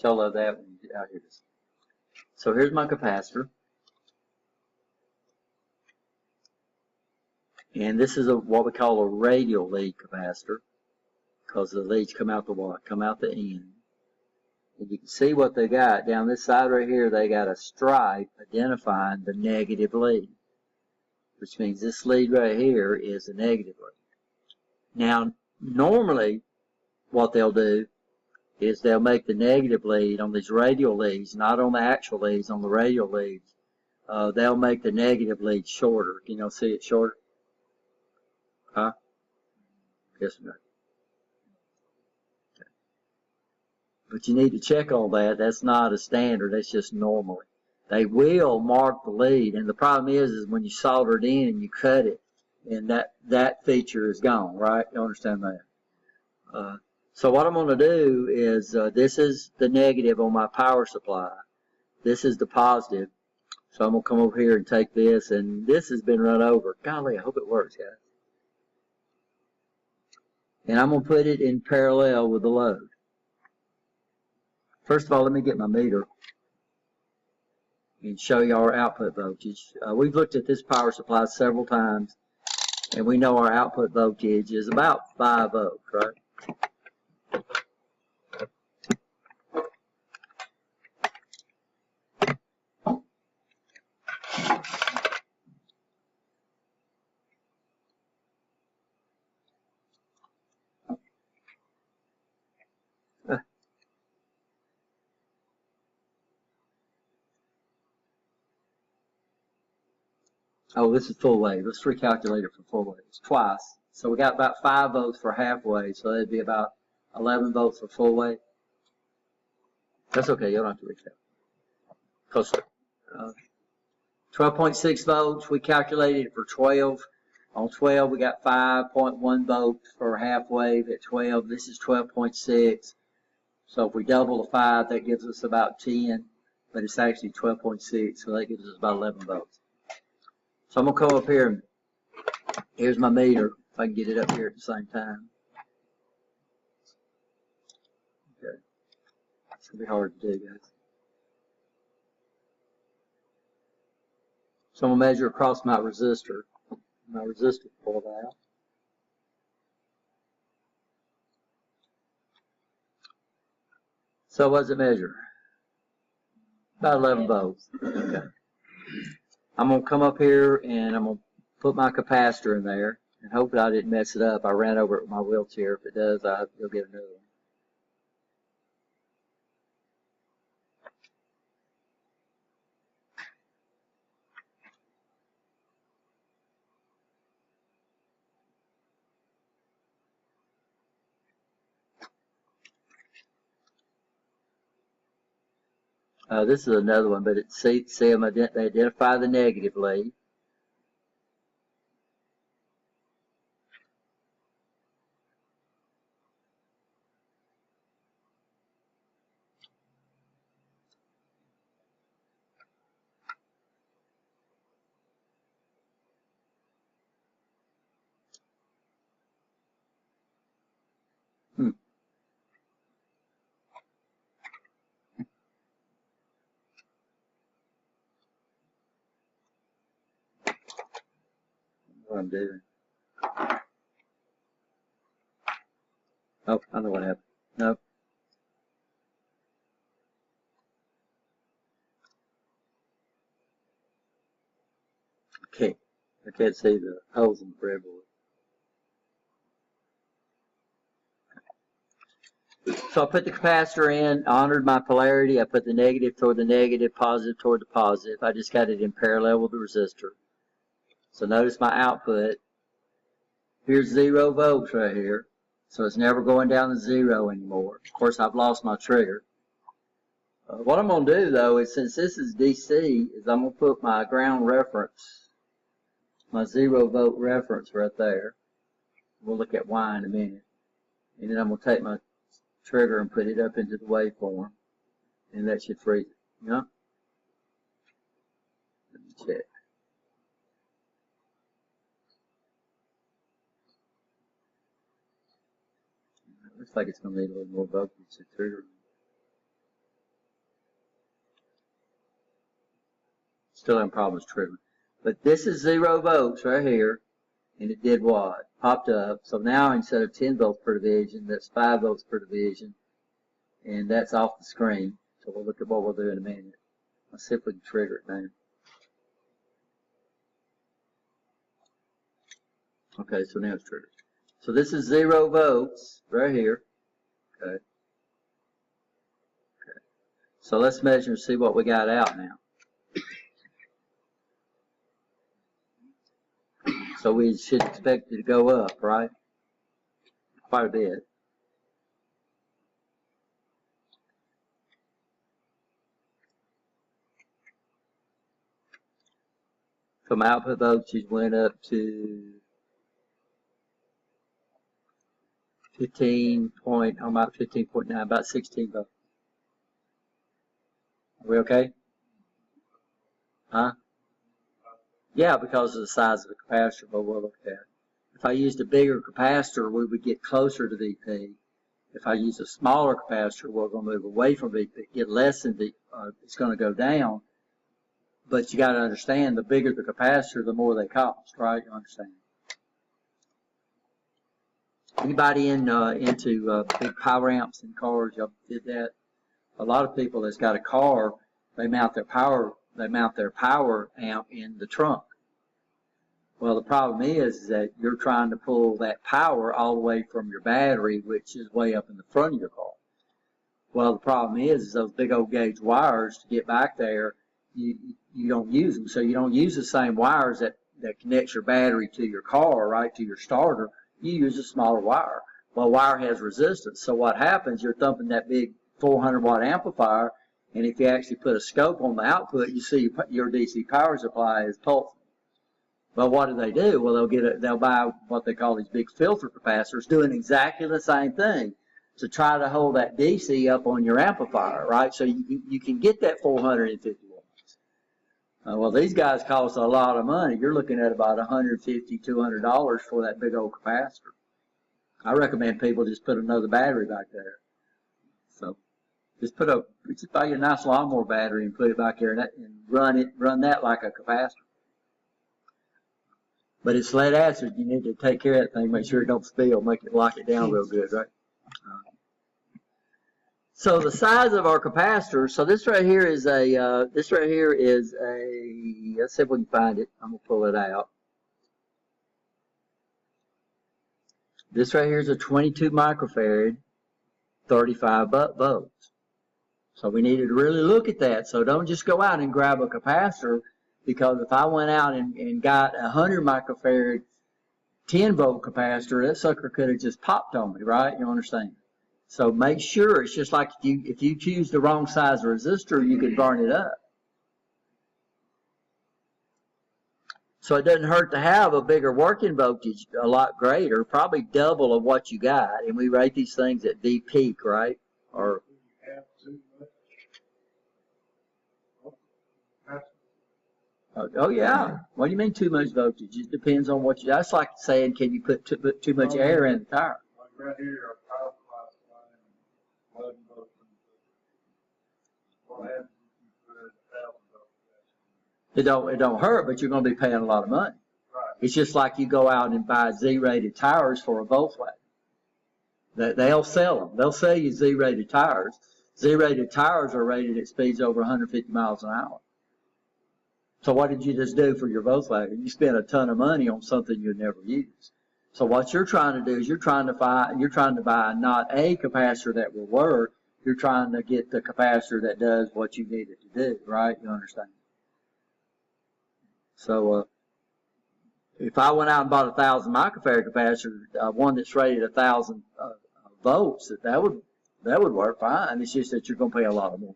Y'all love that when you get out here. So here's my capacitor. And this is what we call a radial lead capacitor, because the leads come out the what? Come out the end. And you can see what they got. Down this side right here, they got a stripe identifying the negative lead, which means this lead right here is a negative lead. Now, normally, what they'll do is they'll make the negative lead on these radial leads, not on the actual leads, on the radial leads. They'll make the negative lead shorter. Can y'all see it shorter? Huh? Yes or no? Okay. But you need to check on that. That's not a standard. That's just normally. They will mark the lead, and the problem is when you solder it in and you cut it, and that feature is gone, right? You understand that? So what I'm going to do is, this is the negative on my power supply. This is the positive. So I'm going to come over here and take this, and this has been run over. Golly, I hope it works, guys. And I'm going to put it in parallel with the load. First of all, let me get my meter and show you our output voltage. We've looked at this power supply several times, and we know our output voltage is about 5 volts, right? Oh, this is full wave. Let's recalculate it for full wave. It's twice. So we got about 5 volts for half wave, so that'd be about 11 volts for full wave. That's okay, you don't have to recalculate. Because 12.6 volts, we calculated it for 12. On 12, we got 5.1 volts for half wave. At 12, this is 12.6. So if we double the 5, that gives us about 10, but it's actually 12.6, so that gives us about 11 volts. So I'm going to come up here, and here's my meter, if I can get it up here at the same time. Okay. It's going to be hard to do, guys. So I'm going to measure across my resistor. My resistor pulled out. So what does it measure? About 11 volts. Okay. I'm going to come up here and I'm going to put my capacitor in there, and hopefully I didn't mess it up. I ran over it with my wheelchair. If it does, you'll get another one. This is another one, but it's, see them, they identify the negative lead. What I'm doing. Oh, I know what happened. Nope. Okay. I can't see the holes in the breadboard. So I put the capacitor in, honored my polarity. I put the negative toward the negative, positive toward the positive. I just got it in parallel with the resistor. So notice my output. Here's 0 volts right here. So it's never going down to 0 anymore. Of course, I've lost my trigger. What I'm going to do, though, is since this is DC, is I'm going to put my ground reference, my 0 volt reference right there. We'll look at why in a minute. And then I'm going to take my trigger and put it up into the waveform. And that should freeze it. You know? Let me check. Looks like it's going to need a little more voltage to trigger. Still having problems triggering. But this is 0 volts right here, and it did what? Popped up. So now instead of 10 volts per division, that's 5 volts per division, and that's off the screen. So we'll look at what we'll do in a minute. Let's see if we can trigger it now. Okay, so now it's triggered. So this is 0 volts right here. Okay. Okay. So let's measure and see what we got out now. So we should expect it to go up, right? Quite a bit. So my output voltage went up to 15.9, about 16 volts. Are we okay? Huh? Yeah, because of the size of the capacitor, but we'll look at it. If I used a bigger capacitor, we would get closer to VP. If I use a smaller capacitor, we're going to move away from VP, get less than VP. It's going to go down. But you got to understand, the bigger the capacitor, the more they cost, right? You understand? Anybody into big power amps in cars? Y'all did that? A lot of people that's got a car, they mount their power amp in the trunk. Well, the problem is that you're trying to pull that power all the way from your battery, which is way up in the front of your car. Well, the problem is those big old gauge wires to get back there, you don't use them. So you don't use the same wires that connects your battery to your car, right, to your starter. You use a smaller wire. Well, wire has resistance. So what happens, you're thumping that big 400 watt amplifier, and if you actually put a scope on the output, you see your DC power supply is pulsing. Well, what do? Well, they'll buy what they call these big filter capacitors, doing exactly the same thing to try to hold that DC up on your amplifier, right? So you can get that 450 watts. Well, these guys cost a lot of money. You're looking at about $150, $200 for that big old capacitor. I recommend people just put another battery back there. So just buy you a nice lawnmower battery and put it back there and run that like a capacitor. But it's lead acid. You need to take care of that thing. Make sure it don't spill. Lock it down real good, right? So the size of our capacitor. So this right here is a. Let's see if we can find it. I'm gonna pull it out. This right here is a 22 microfarad, 35 volts. So we needed to really look at that. So don't just go out and grab a capacitor, because if I went out and got a 100 microfarad 10 volt capacitor, that sucker could have just popped on me, right? You understand? So make sure, it's just like if you choose the wrong size resistor, you could burn it up. So it doesn't hurt to have a bigger working voltage, a lot greater, probably double of what you got. And we rate these things at V peak, right? Or oh yeah. What do you mean too much voltage? It depends on what you. That's like saying, can you put too much air in the tire? Like right here, our power supply is 11 volts. What happens if you put 1,000 volts? It don't hurt, but you're going to be paying a lot of money. Right. It's just like you go out and buy Z-rated tires for a Volkswagen. They'll sell them. They'll sell you Z-rated tires. Z-rated tires are rated at speeds over 150 miles an hour. So what did you just do for your Volkswagen? You spent a ton of money on something you'd never use. So what you're trying to do is you're trying to buy not a capacitor that will work. You're trying to get the capacitor that does what you need it to do, right? You understand? So if I went out and bought a 1,000 microfarad capacitor, one that's rated 1,000 volts, that would work fine. It's just that you're going to pay a lot more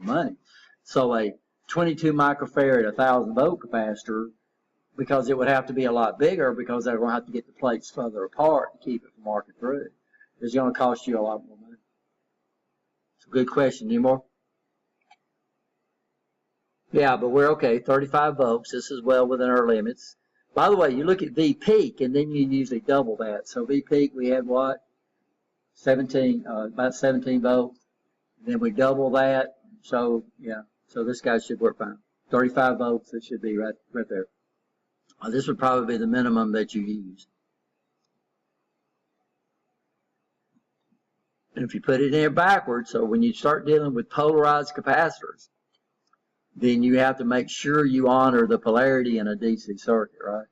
money. So a 22 microfarad 1,000 volt capacitor, because it would have to be a lot bigger, because they're going to have to get the plates further apart to keep it from arcing through. It's going to cost you a lot more money. It's a good question. Any more? Yeah, but we're okay. 35 volts. This is well within our limits. By the way, you look at V peak, and then you usually double that. So V peak, we had what? About 17 volts. Then we double that. So yeah. So this guy should work fine. 35 volts, it should be right there. This would probably be the minimum that you use. And if you put it in there backwards, so when you start dealing with polarized capacitors, then you have to make sure you honor the polarity in a DC circuit, right?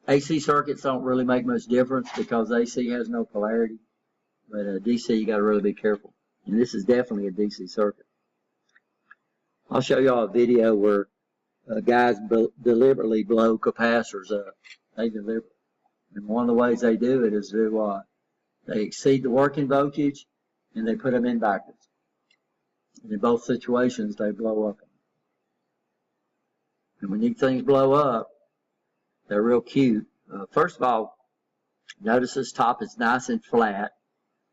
AC circuits don't really make much difference because AC has no polarity. But DC, you got to really be careful. And this is definitely a DC circuit. I'll show y'all a video where guys deliberately blow capacitors up. They deliberately. And one of the ways they do it is do what? They exceed the working voltage and they put them in backwards. And in both situations, they blow up. And when these things blow up, they're real cute. First of all, notice this top is nice and flat.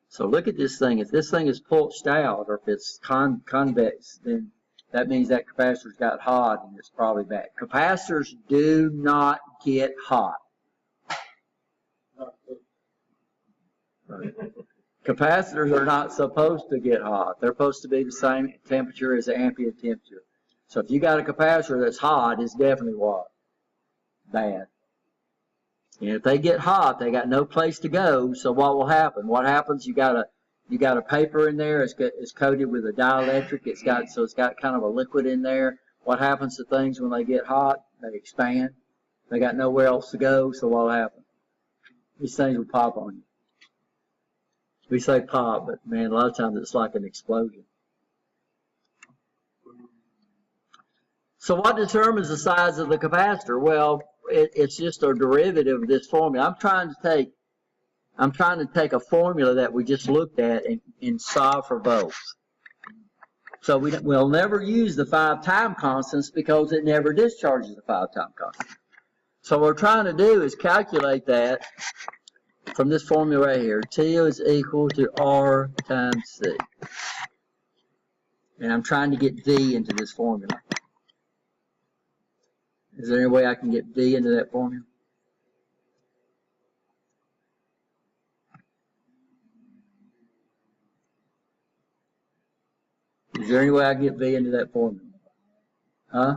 So look at this thing. If this thing is pulsed out, or if it's convex, then that means that capacitor's got hot and it's probably bad. Capacitors do not get hot. Capacitors are not supposed to get hot. They're supposed to be the same temperature as the ambient temperature. So if you got a capacitor that's hot, it's definitely what? Bad. And if they get hot, they got no place to go. So what will happen? What happens? You got a paper in there. It's coated with a dielectric. It's got kind of a liquid in there. What happens to things when they get hot? They expand. They got nowhere else to go. So what will happen? These things will pop on you. We say pop, but man, a lot of times it's like an explosion. So what determines the size of the capacitor? Well, it's just a derivative of this formula. I'm trying to take a formula that we just looked at and solve for volts. So we'll never use the 5 time constants because it never discharges the 5 time constant. So what we're trying to do is calculate that from this formula right here. T is equal to R times C. And I'm trying to get V into this formula. Is there any way I can get V into that formula? Is there any way I can get V into that formula? Huh?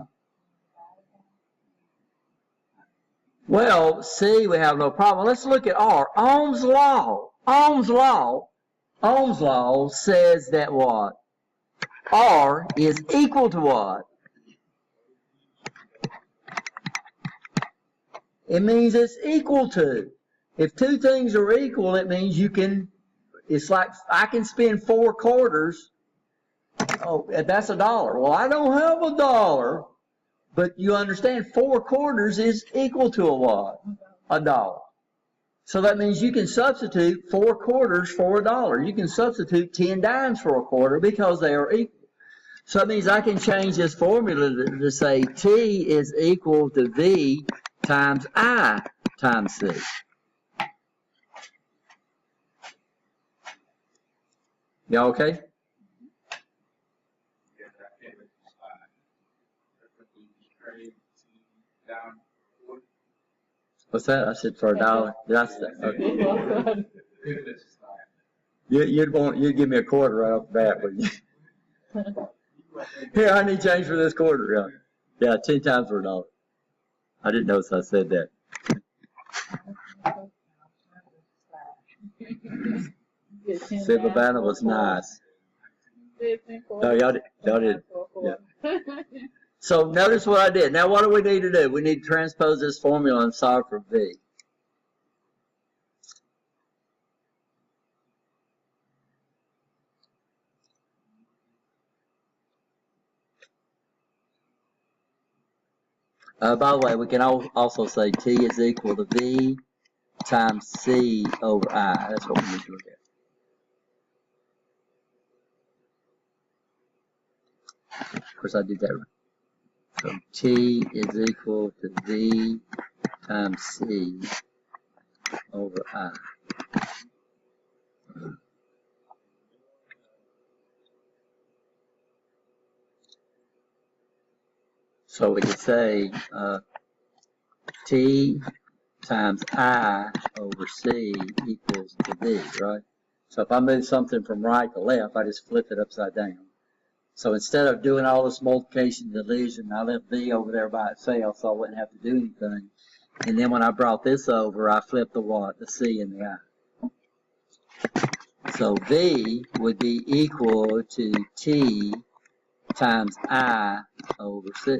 Well, C, we have no problem. Let's look at R. Ohm's law. Ohm's law says that what? R is equal to what? It means it's equal to. If two things are equal, it means it's like I can spend 4 quarters. Oh, that's $1. Well, I don't have $1. But you understand 4 quarters is equal to a what? $1. So that means you can substitute 4 quarters for $1. You can substitute 10 dimes for a quarter because they are equal. So that means I can change this formula to say T is equal to V times I times C. Y'all okay? What's that? I said for $1. That's that. Okay. You'd give me a quarter right off the bat, wouldn't you? Here, I need change for this quarter. Yeah, 10 times for $1. I didn't notice I said that. Silver banner was nice. No, y'all did. Yeah. So notice what I did. Now what do we need to do? We need to transpose this formula and solve for V. By the way, we can also say T is equal to V times C over I. That's what we need to look at. Of course, I did that right. So T is equal to V times C over I. So we could say T times I over C equals to V, right? So if I move something from right to left, I just flip it upside down. So instead of doing all this multiplication and division, I left V over there by itself so I wouldn't have to do anything. And then when I brought this over, I flipped the what? The C and the I. So V would be equal to T times I over C.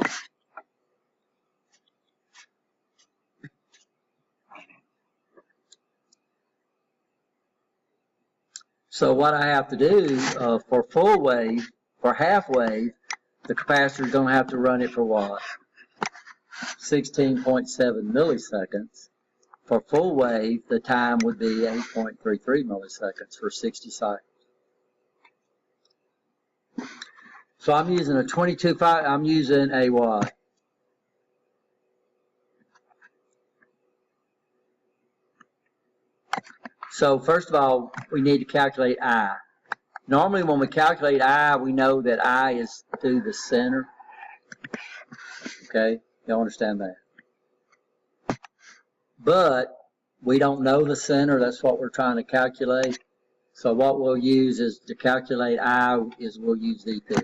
So what I have to do for full wave, for half wave, the capacitor is going to have to run it for what? 16.7 milliseconds. For full wave, the time would be 8.33 milliseconds for 60 cycles. So I'm using a 22.5, I'm using a what? So first of all, we need to calculate I. Normally when we calculate I, we know that I is through the center. Okay, y'all understand that? But we don't know the center, that's what we're trying to calculate. So what we'll use is to calculate I is we'll use VP.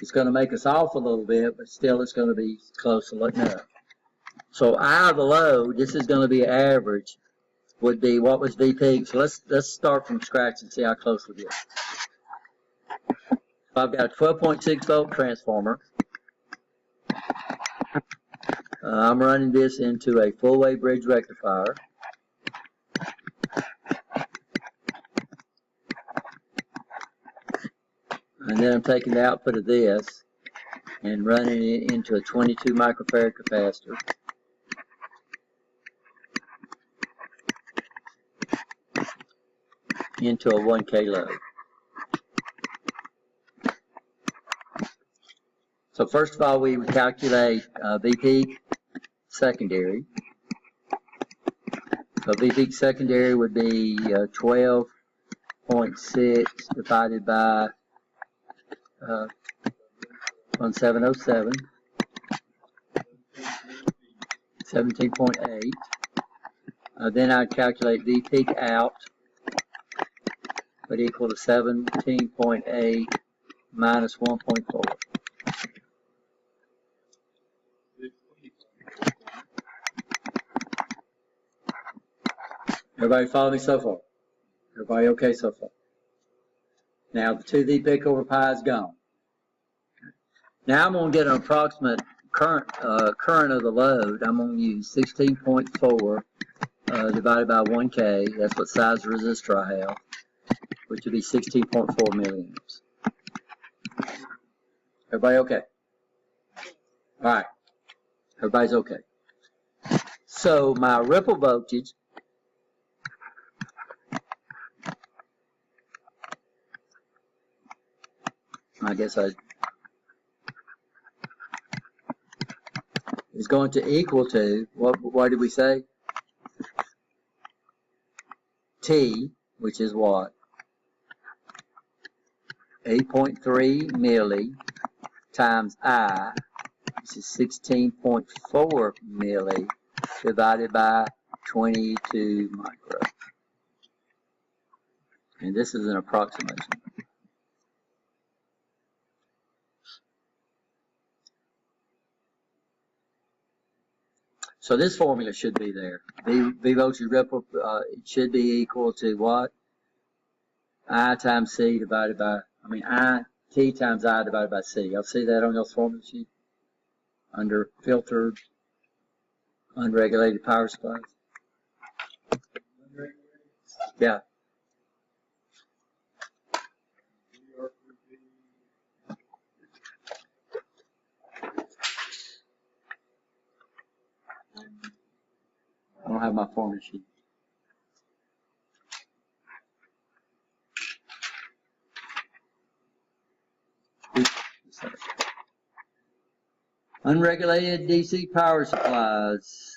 It's going to make us off a little bit, but still it's going to be close enough. So I of the load, this is going to be average, would be, what was VP? So let's start from scratch and see how close we get. I've got a 12.6 volt transformer. I'm running this into a full wave bridge rectifier. And then I'm taking the output of this and running it into a 22 microfarad capacitor. Into a 1K load. So first of all, we would calculate VP secondary. So VP secondary would be 12.6 divided by 1707, 17.8. Then I'd calculate V peak out would equal to 17.8 minus 1.4. Everybody follow me so far? Everybody okay so far? Now the 2 V peak over pi is gone. Now I'm going to get an approximate current of the load. I'm going to use 16.4 divided by 1K. That's what size resistor I have, which would be 16.4 milliamps. Everybody okay? All right. Everybody's okay. So my ripple voltage is going to equal to, what did we say? T, which is what? 8.3 milli times I, which is 16.4 milli, divided by 22 micro. And this is an approximation. So this formula should be there. V voltage ripple, it should be equal to what? I times C divided by, T times I divided by C. Y'all see that on your formula sheet? Under filtered, unregulated power supplies. Yeah. I don't have my formula sheet. Unregulated DC power supplies.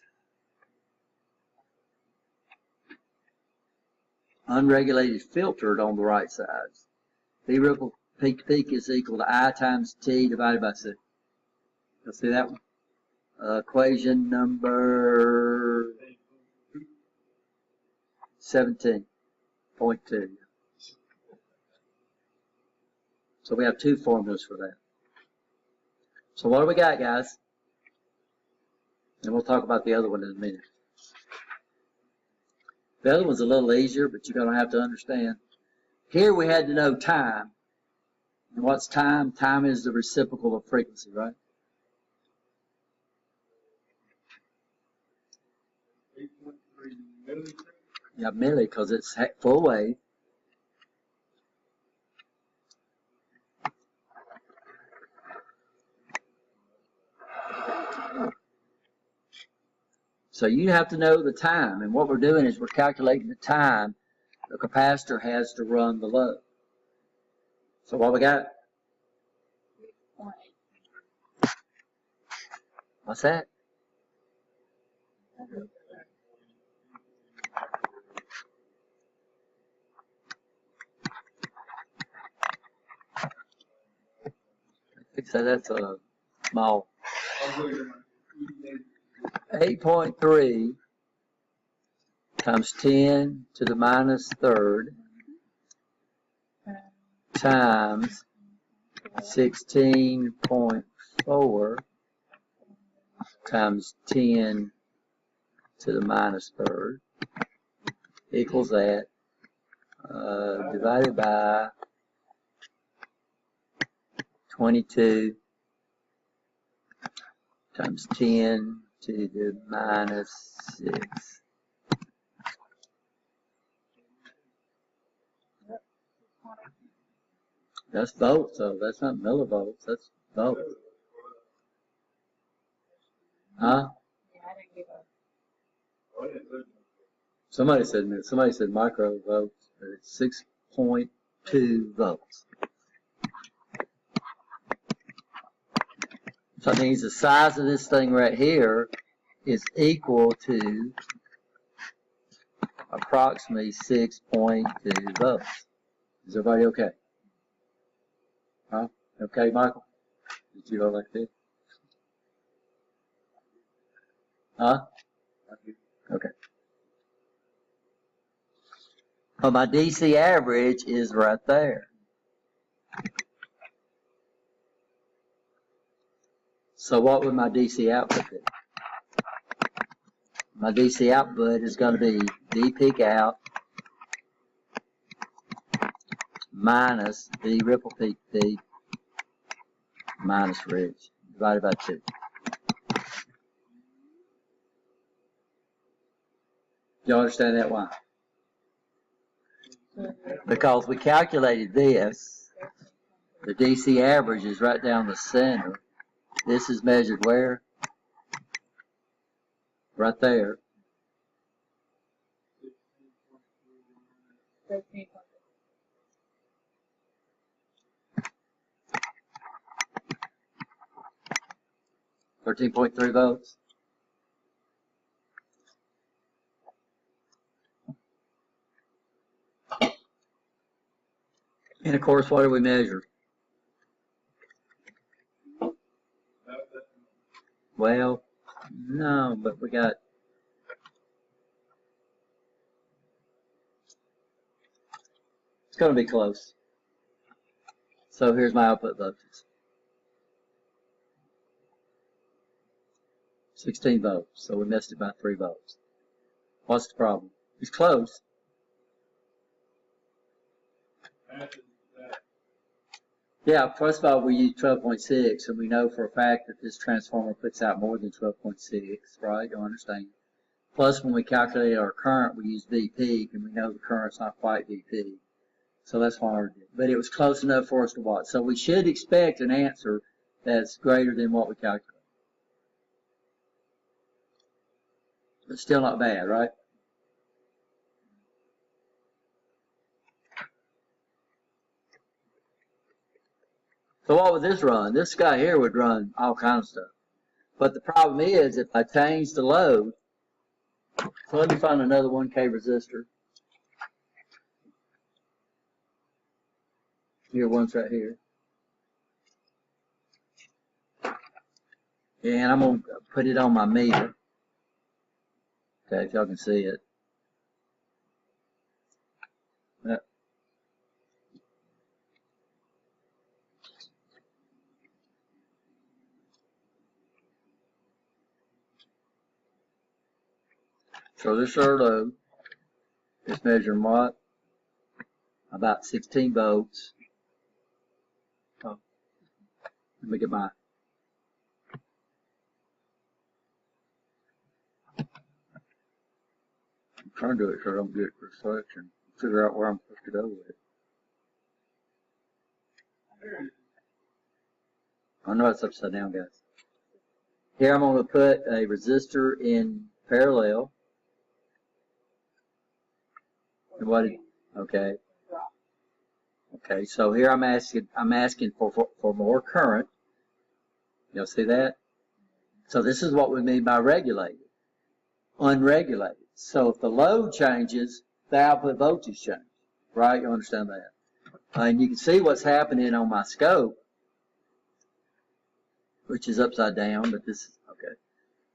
Unregulated filtered on the right side. V ripple peak to peak is equal to I times T divided by C. You'll see that one? Equation number 17.2. So we have two formulas for that. So what do we got, guys? And we'll talk about the other one in a minute. The other one's a little easier, but you're going to have to understand. Here we had to know time. And what's time? Time is the reciprocal of frequency, right? 8.3 milliseconds. Yeah, milli, because it's full wave. So you have to know the time, and what we're doing is we're calculating the time the capacitor has to run the load. So what we got? What's that? So that's a small. 8.3 times 10 to the minus third times 16.4 times 10 to the minus third equals that, divided by 22 times 10 to the minus 6. That's volts, though. That's not millivolts. That's volts. Huh? Somebody said microvolts, but it's 6.2 volts. So that means the size of this thing right here is equal to approximately 6.2 volts. Is everybody okay? Huh? Okay, Michael? Did you go like this? Huh? Okay. Well, my DC average is right there. So what would my DC output be? My DC output is going to be V peak out minus V ripple peak peak minus ridge divided by 2. Do you understand that? Why? Because we calculated this. The DC average is right down the center. This is measured where? Right there. 13.3 volts. And of course, what do we measure? Well, no, but we got it's going to be close. So here's my output voltage. 16 volts. So we missed it by 3 volts. What's the problem? It's close. Yeah, first of all, we use 12.6, and we know for a fact that this transformer puts out more than 12.6, right? You understand? Plus, when we calculate our current, we use V peak, and we know the current's not quite V peak. So that's why we did. But it was close enough for us to watch. So we should expect an answer that's greater than what we calculated. But still not bad, right? So what would this run? This guy here would run all kinds of stuff. But the problem is, if I change the load, so let me find another 1K resistor. Here, one's right here. And I'm going to put it on my meter. Okay, if y'all can see it. So this is our load. It's measuring what? About 16 volts. Oh, let me get my. I'm trying to do it so I don't get reflection. Figure out where I'm supposed to go with it. I know it's upside down, guys. Here I'm going to put a resistor in parallel. And what? Okay. Okay. So here I'm asking for more current. Y'all see that? So this is what we mean by regulated, unregulated. So if the load changes, the output voltage changes. Right? You understand that? And you can see what's happening on my scope, which is upside down, but this is okay.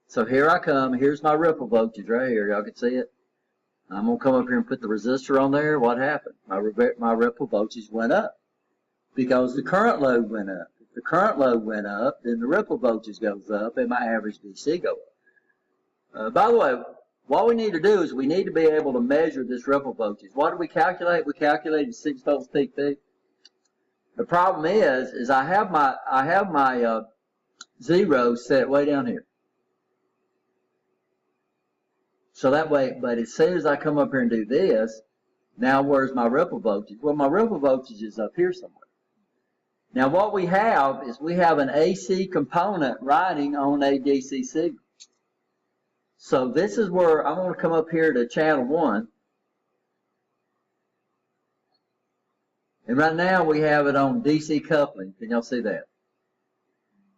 So here I come. Here's my ripple voltage right here. Y'all can see it. I'm going to come up here and put the resistor on there. What happened? My ripple voltage went up because the current load went up. If the current load went up, then the ripple voltage goes up and my average DC goes up. By the way, what we need to do is we need to be able to measure this ripple voltage. What do we calculate? We calculated 6 volts peak peak. The problem is I have my zero set way down here. So that way, but as soon as I come up here and do this, now where's my ripple voltage? Well, my ripple voltage is up here somewhere. Now what we have is we have an AC component riding on a DC signal. So this is where I'm going to come up here to channel 1. And right now we have it on DC coupling. Can y'all see that?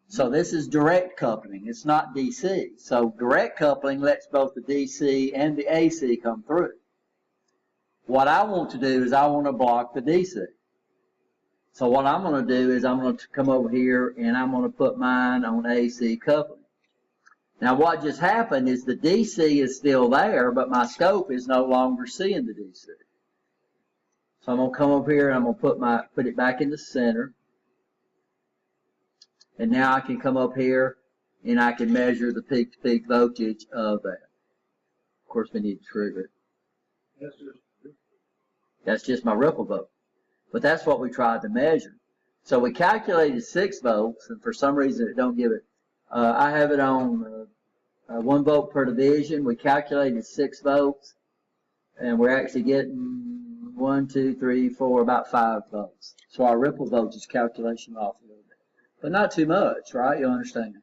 So this is direct coupling. It's not DC. So direct coupling lets both the DC and the AC come through. What I want to do is I want to block the DC. So what I'm going to do is I'm going to come over here and I'm going to put mine on AC coupling. Now what just happened is the DC is still there, but my scope is no longer seeing the DC. So I'm going to come over here and I'm going to put it back in the center. And now I can come up here and I can measure the peak-to-peak voltage of that. Of course, we need to trigger it. That's just my ripple voltage. But that's what we tried to measure. So we calculated 6 volts, and for some reason it don't give it. I have it on 1 volt per division. We calculated 6 volts, and we're actually getting 1, 2, 3, 4, about 5 volts. So our ripple voltage calculation off a little bit. But not too much, right? You understand?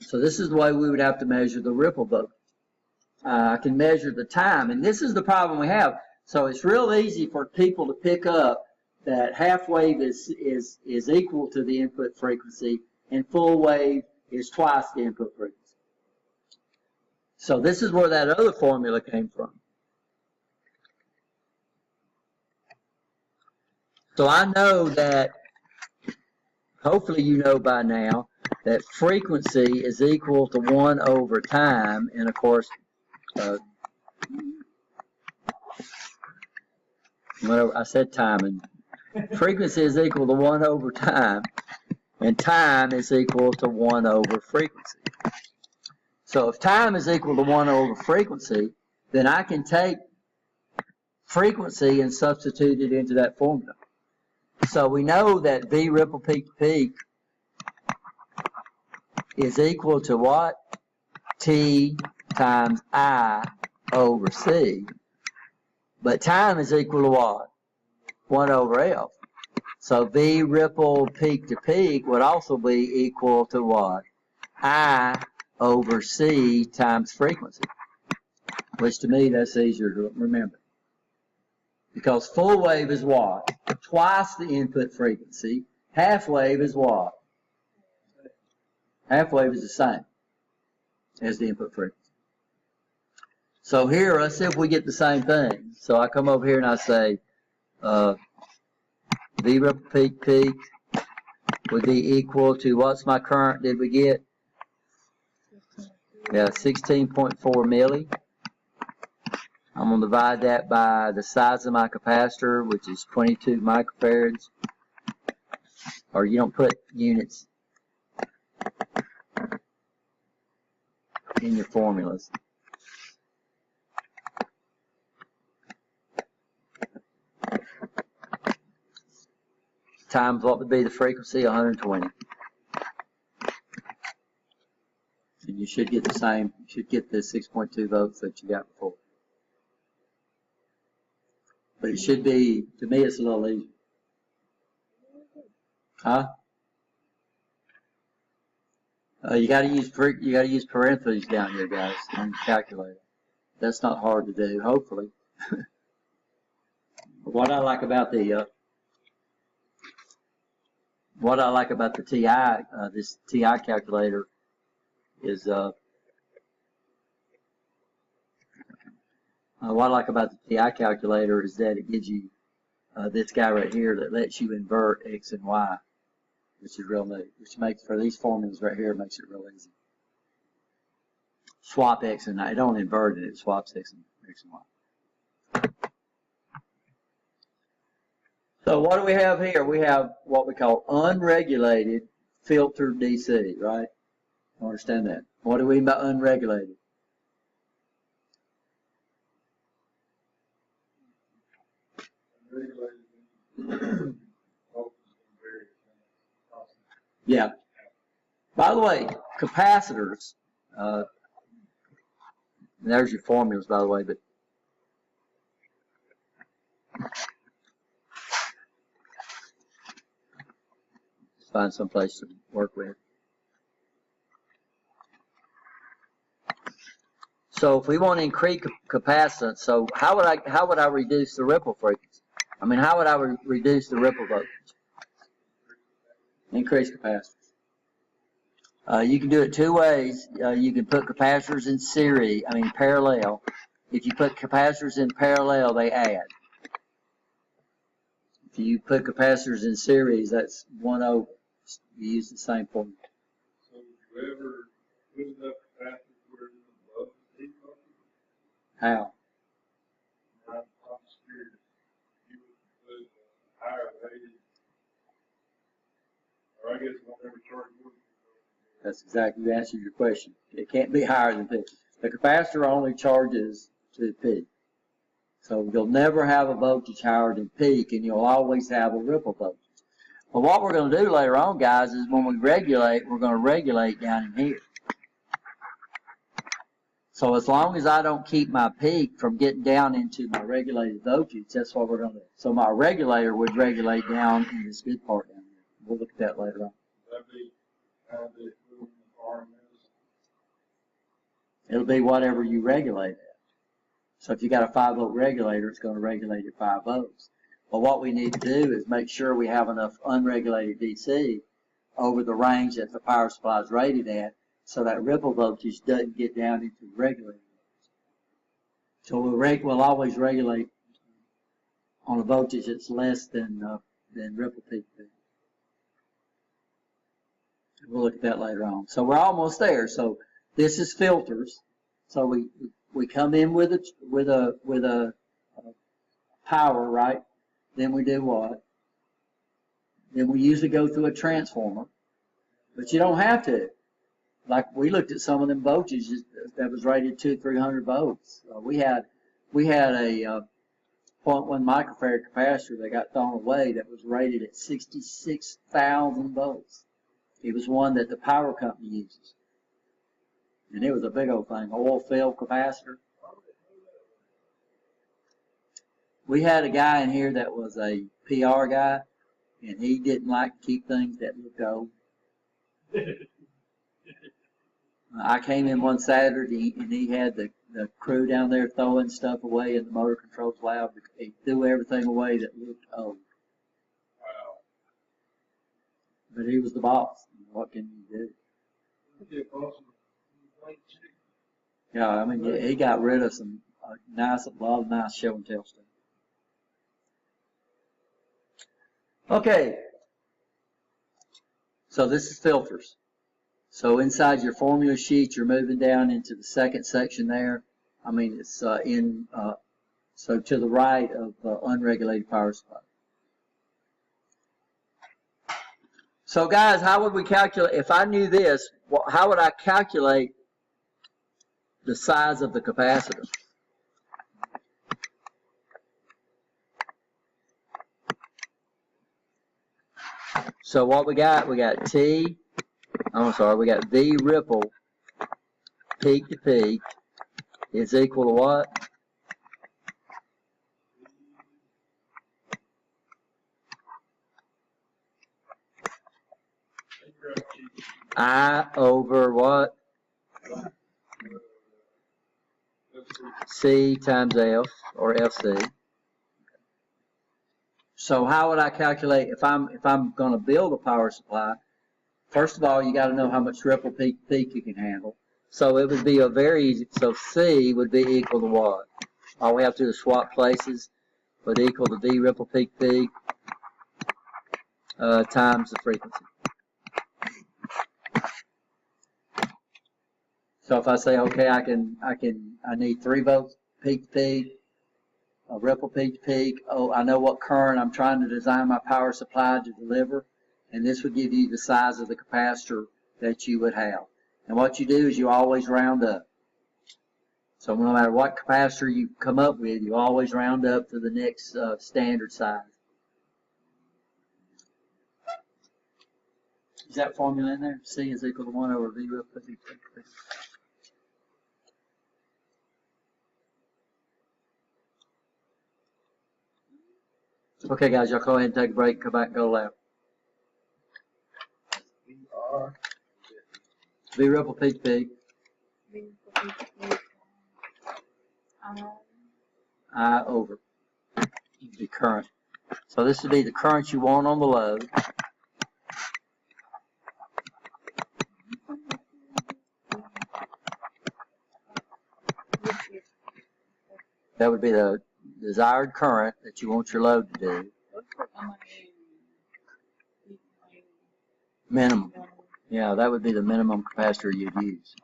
So this is the way we would have to measure the ripple voltage. I can measure the time, and this is the problem we have. So it's real easy for people to pick up that half wave is equal to the input frequency, and full wave is twice the input frequency. So this is where that other formula came from. So I know that, hopefully you know by now, that frequency is equal to 1 over time, and of course, whatever I said time, and frequency is equal to 1 over time, and time is equal to 1 over frequency. So if time is equal to 1 over frequency, then I can take frequency and substitute it into that formula. So we know that V ripple peak to peak is equal to what? T times I over C. But time is equal to what? 1 over F. So V ripple peak to peak would also be equal to what? I over C times frequency. Which to me, that's easier to remember. Because full wave is what? Twice the input frequency. Half wave is what? Half wave is the same as the input frequency. So here, let's see if we get the same thing. So I come over here and I say, V ripple peak peak would be equal to, what's my current did we get? Yeah, 16.4 milli. I'm going to divide that by the size of my capacitor, which is 22 microfarads. Or you don't put units in your formulas. times what would be the frequency, 120. And you should get the same, you should get the 6.2 volts that you got before. But it should be, to me it's a little easier. Huh? You gotta use parentheses down here, guys, on the calculator. That's not hard to do, hopefully. What I like about the TI, this TI calculator is what I like about the TI calculator is that it gives you this guy right here that lets you invert X and Y, which is real neat, which makes, for these formulas right here, makes it real easy. Swap X and Y, it don't invert it, it swaps X and Y. So what do we have here? We have what we call unregulated filtered DC, right? Understand that. What do we mean by unregulated? Yeah. By the way, capacitors, there's your formulas, by the way, but let's find some place to work with. So if we want to increase capacitance, so how would I reduce the ripple frequency? I mean, how would I reduce the ripple voltage? Increase capacitance. You can do it two ways. You can put capacitors in parallel. If you put capacitors in parallel, they add. If you put capacitors in series, that's 1 over. You use the same formula. So would you ever put enough capacitors where it's above the peak voltage? How? I'm scared you would put a higher rated, or I guess whatever charge would. That's exactly, you answered your question. It can't be higher than peak. The capacitor only charges to peak. So you'll never have a voltage higher than peak, and you'll always have a ripple voltage. But what we're going to do later on, guys, is when we regulate, we're going to regulate down in here. So as long as I don't keep my peak from getting down into my regulated voltage, that's what we're going to do. So my regulator would regulate down in this good part down here. We'll look at that later on. That'd be how the RMS. It'll be whatever you regulate at. So if you got a 5-volt regulator, it's going to regulate at 5 volts. But what we need to do is make sure we have enough unregulated DC over the range that the power supply is rated at, so that ripple voltage doesn't get down into the regulator. So we'll always regulate on a voltage that's less than ripple peak. We'll look at that later on. So we're almost there. So this is filters. So we come in with a power, right? Then we do what? Then we usually go through a transformer, but you don't have to. Like we looked at some of them voltages that was rated 200-300 volts. We had a 0.1 microfarad capacitor that got thrown away that was rated at 66,000 volts. It was one that the power company uses. And it was a big old thing, oil-filled capacitor. We had a guy in here that was a PR guy, and he didn't like to keep things that looked old. I came in one Saturday, and he had the crew down there throwing stuff away in the motor controls lab. He threw everything away that looked old. Wow. But he was the boss. What can you do? Yeah, I mean, he got rid of a lot of nice show and tell stuff. Okay. So this is filters. So inside your formula sheet, you're moving down into the second section there. I mean, it's so to the right of unregulated power supply. So guys, how would we calculate, if I knew this, how would I calculate the size of the capacitor? So what we got V ripple peak to peak is equal to what? I over what? C times F, or FC. So how would I calculate if I'm going to build a power supply? First of all, you got to know how much ripple peak to peak you can handle. So it would be a very easy. So C would be equal to what? All we have to do is swap places, would equal to V ripple peak peak times the frequency. So if I say, okay, I need 3 volts peak to peak, a ripple peak to peak. Oh, I know what current I'm trying to design my power supply to deliver, and this would give you the size of the capacitor that you would have. And what you do is you always round up. So no matter what capacitor you come up with, you always round up to the next standard size. Is that formula in there? C is equal to 1 over V ripple peak to peak. Okay, guys, y'all go ahead and take a break, come back and go left. V ripple peak to peak. I over the current. So this would be the current you want on the load. That would be the desired current that you want your load to do. Minimum. Yeah, that would be the minimum capacitor you'd use.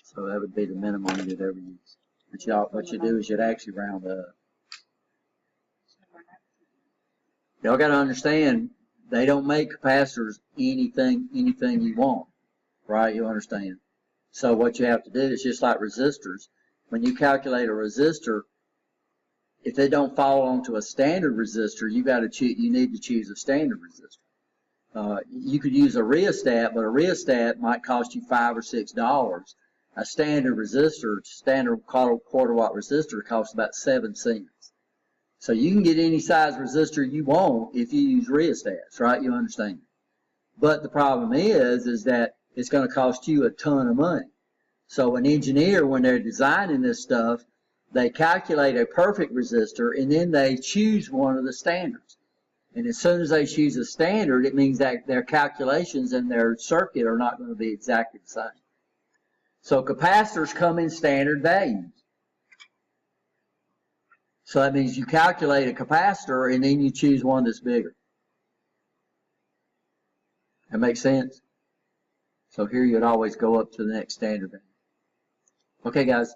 So that would be the minimum you'd ever use. But what you do is you'd actually round up. Y'all got to understand, they don't make capacitors anything you want, right? You understand? So what you have to do is just like resistors. When you calculate a resistor, if they don't fall onto a standard resistor, you need to choose a standard resistor. You could use a rheostat, but a rheostat might cost you $5 or $6. A standard resistor, standard quarter watt resistor, costs about 7 cents. So you can get any size resistor you want if you use rheostats, right? You understand? But the problem is that it's going to cost you a ton of money. So an engineer, when they're designing this stuff, they calculate a perfect resistor and then they choose one of the standards. And as soon as they choose a standard, it means that their calculations and their circuit are not going to be exactly the same. So capacitors come in standard values. So that means you calculate a capacitor and then you choose one that's bigger. That makes sense? So here you'd always go up to the next standard value. Okay, guys.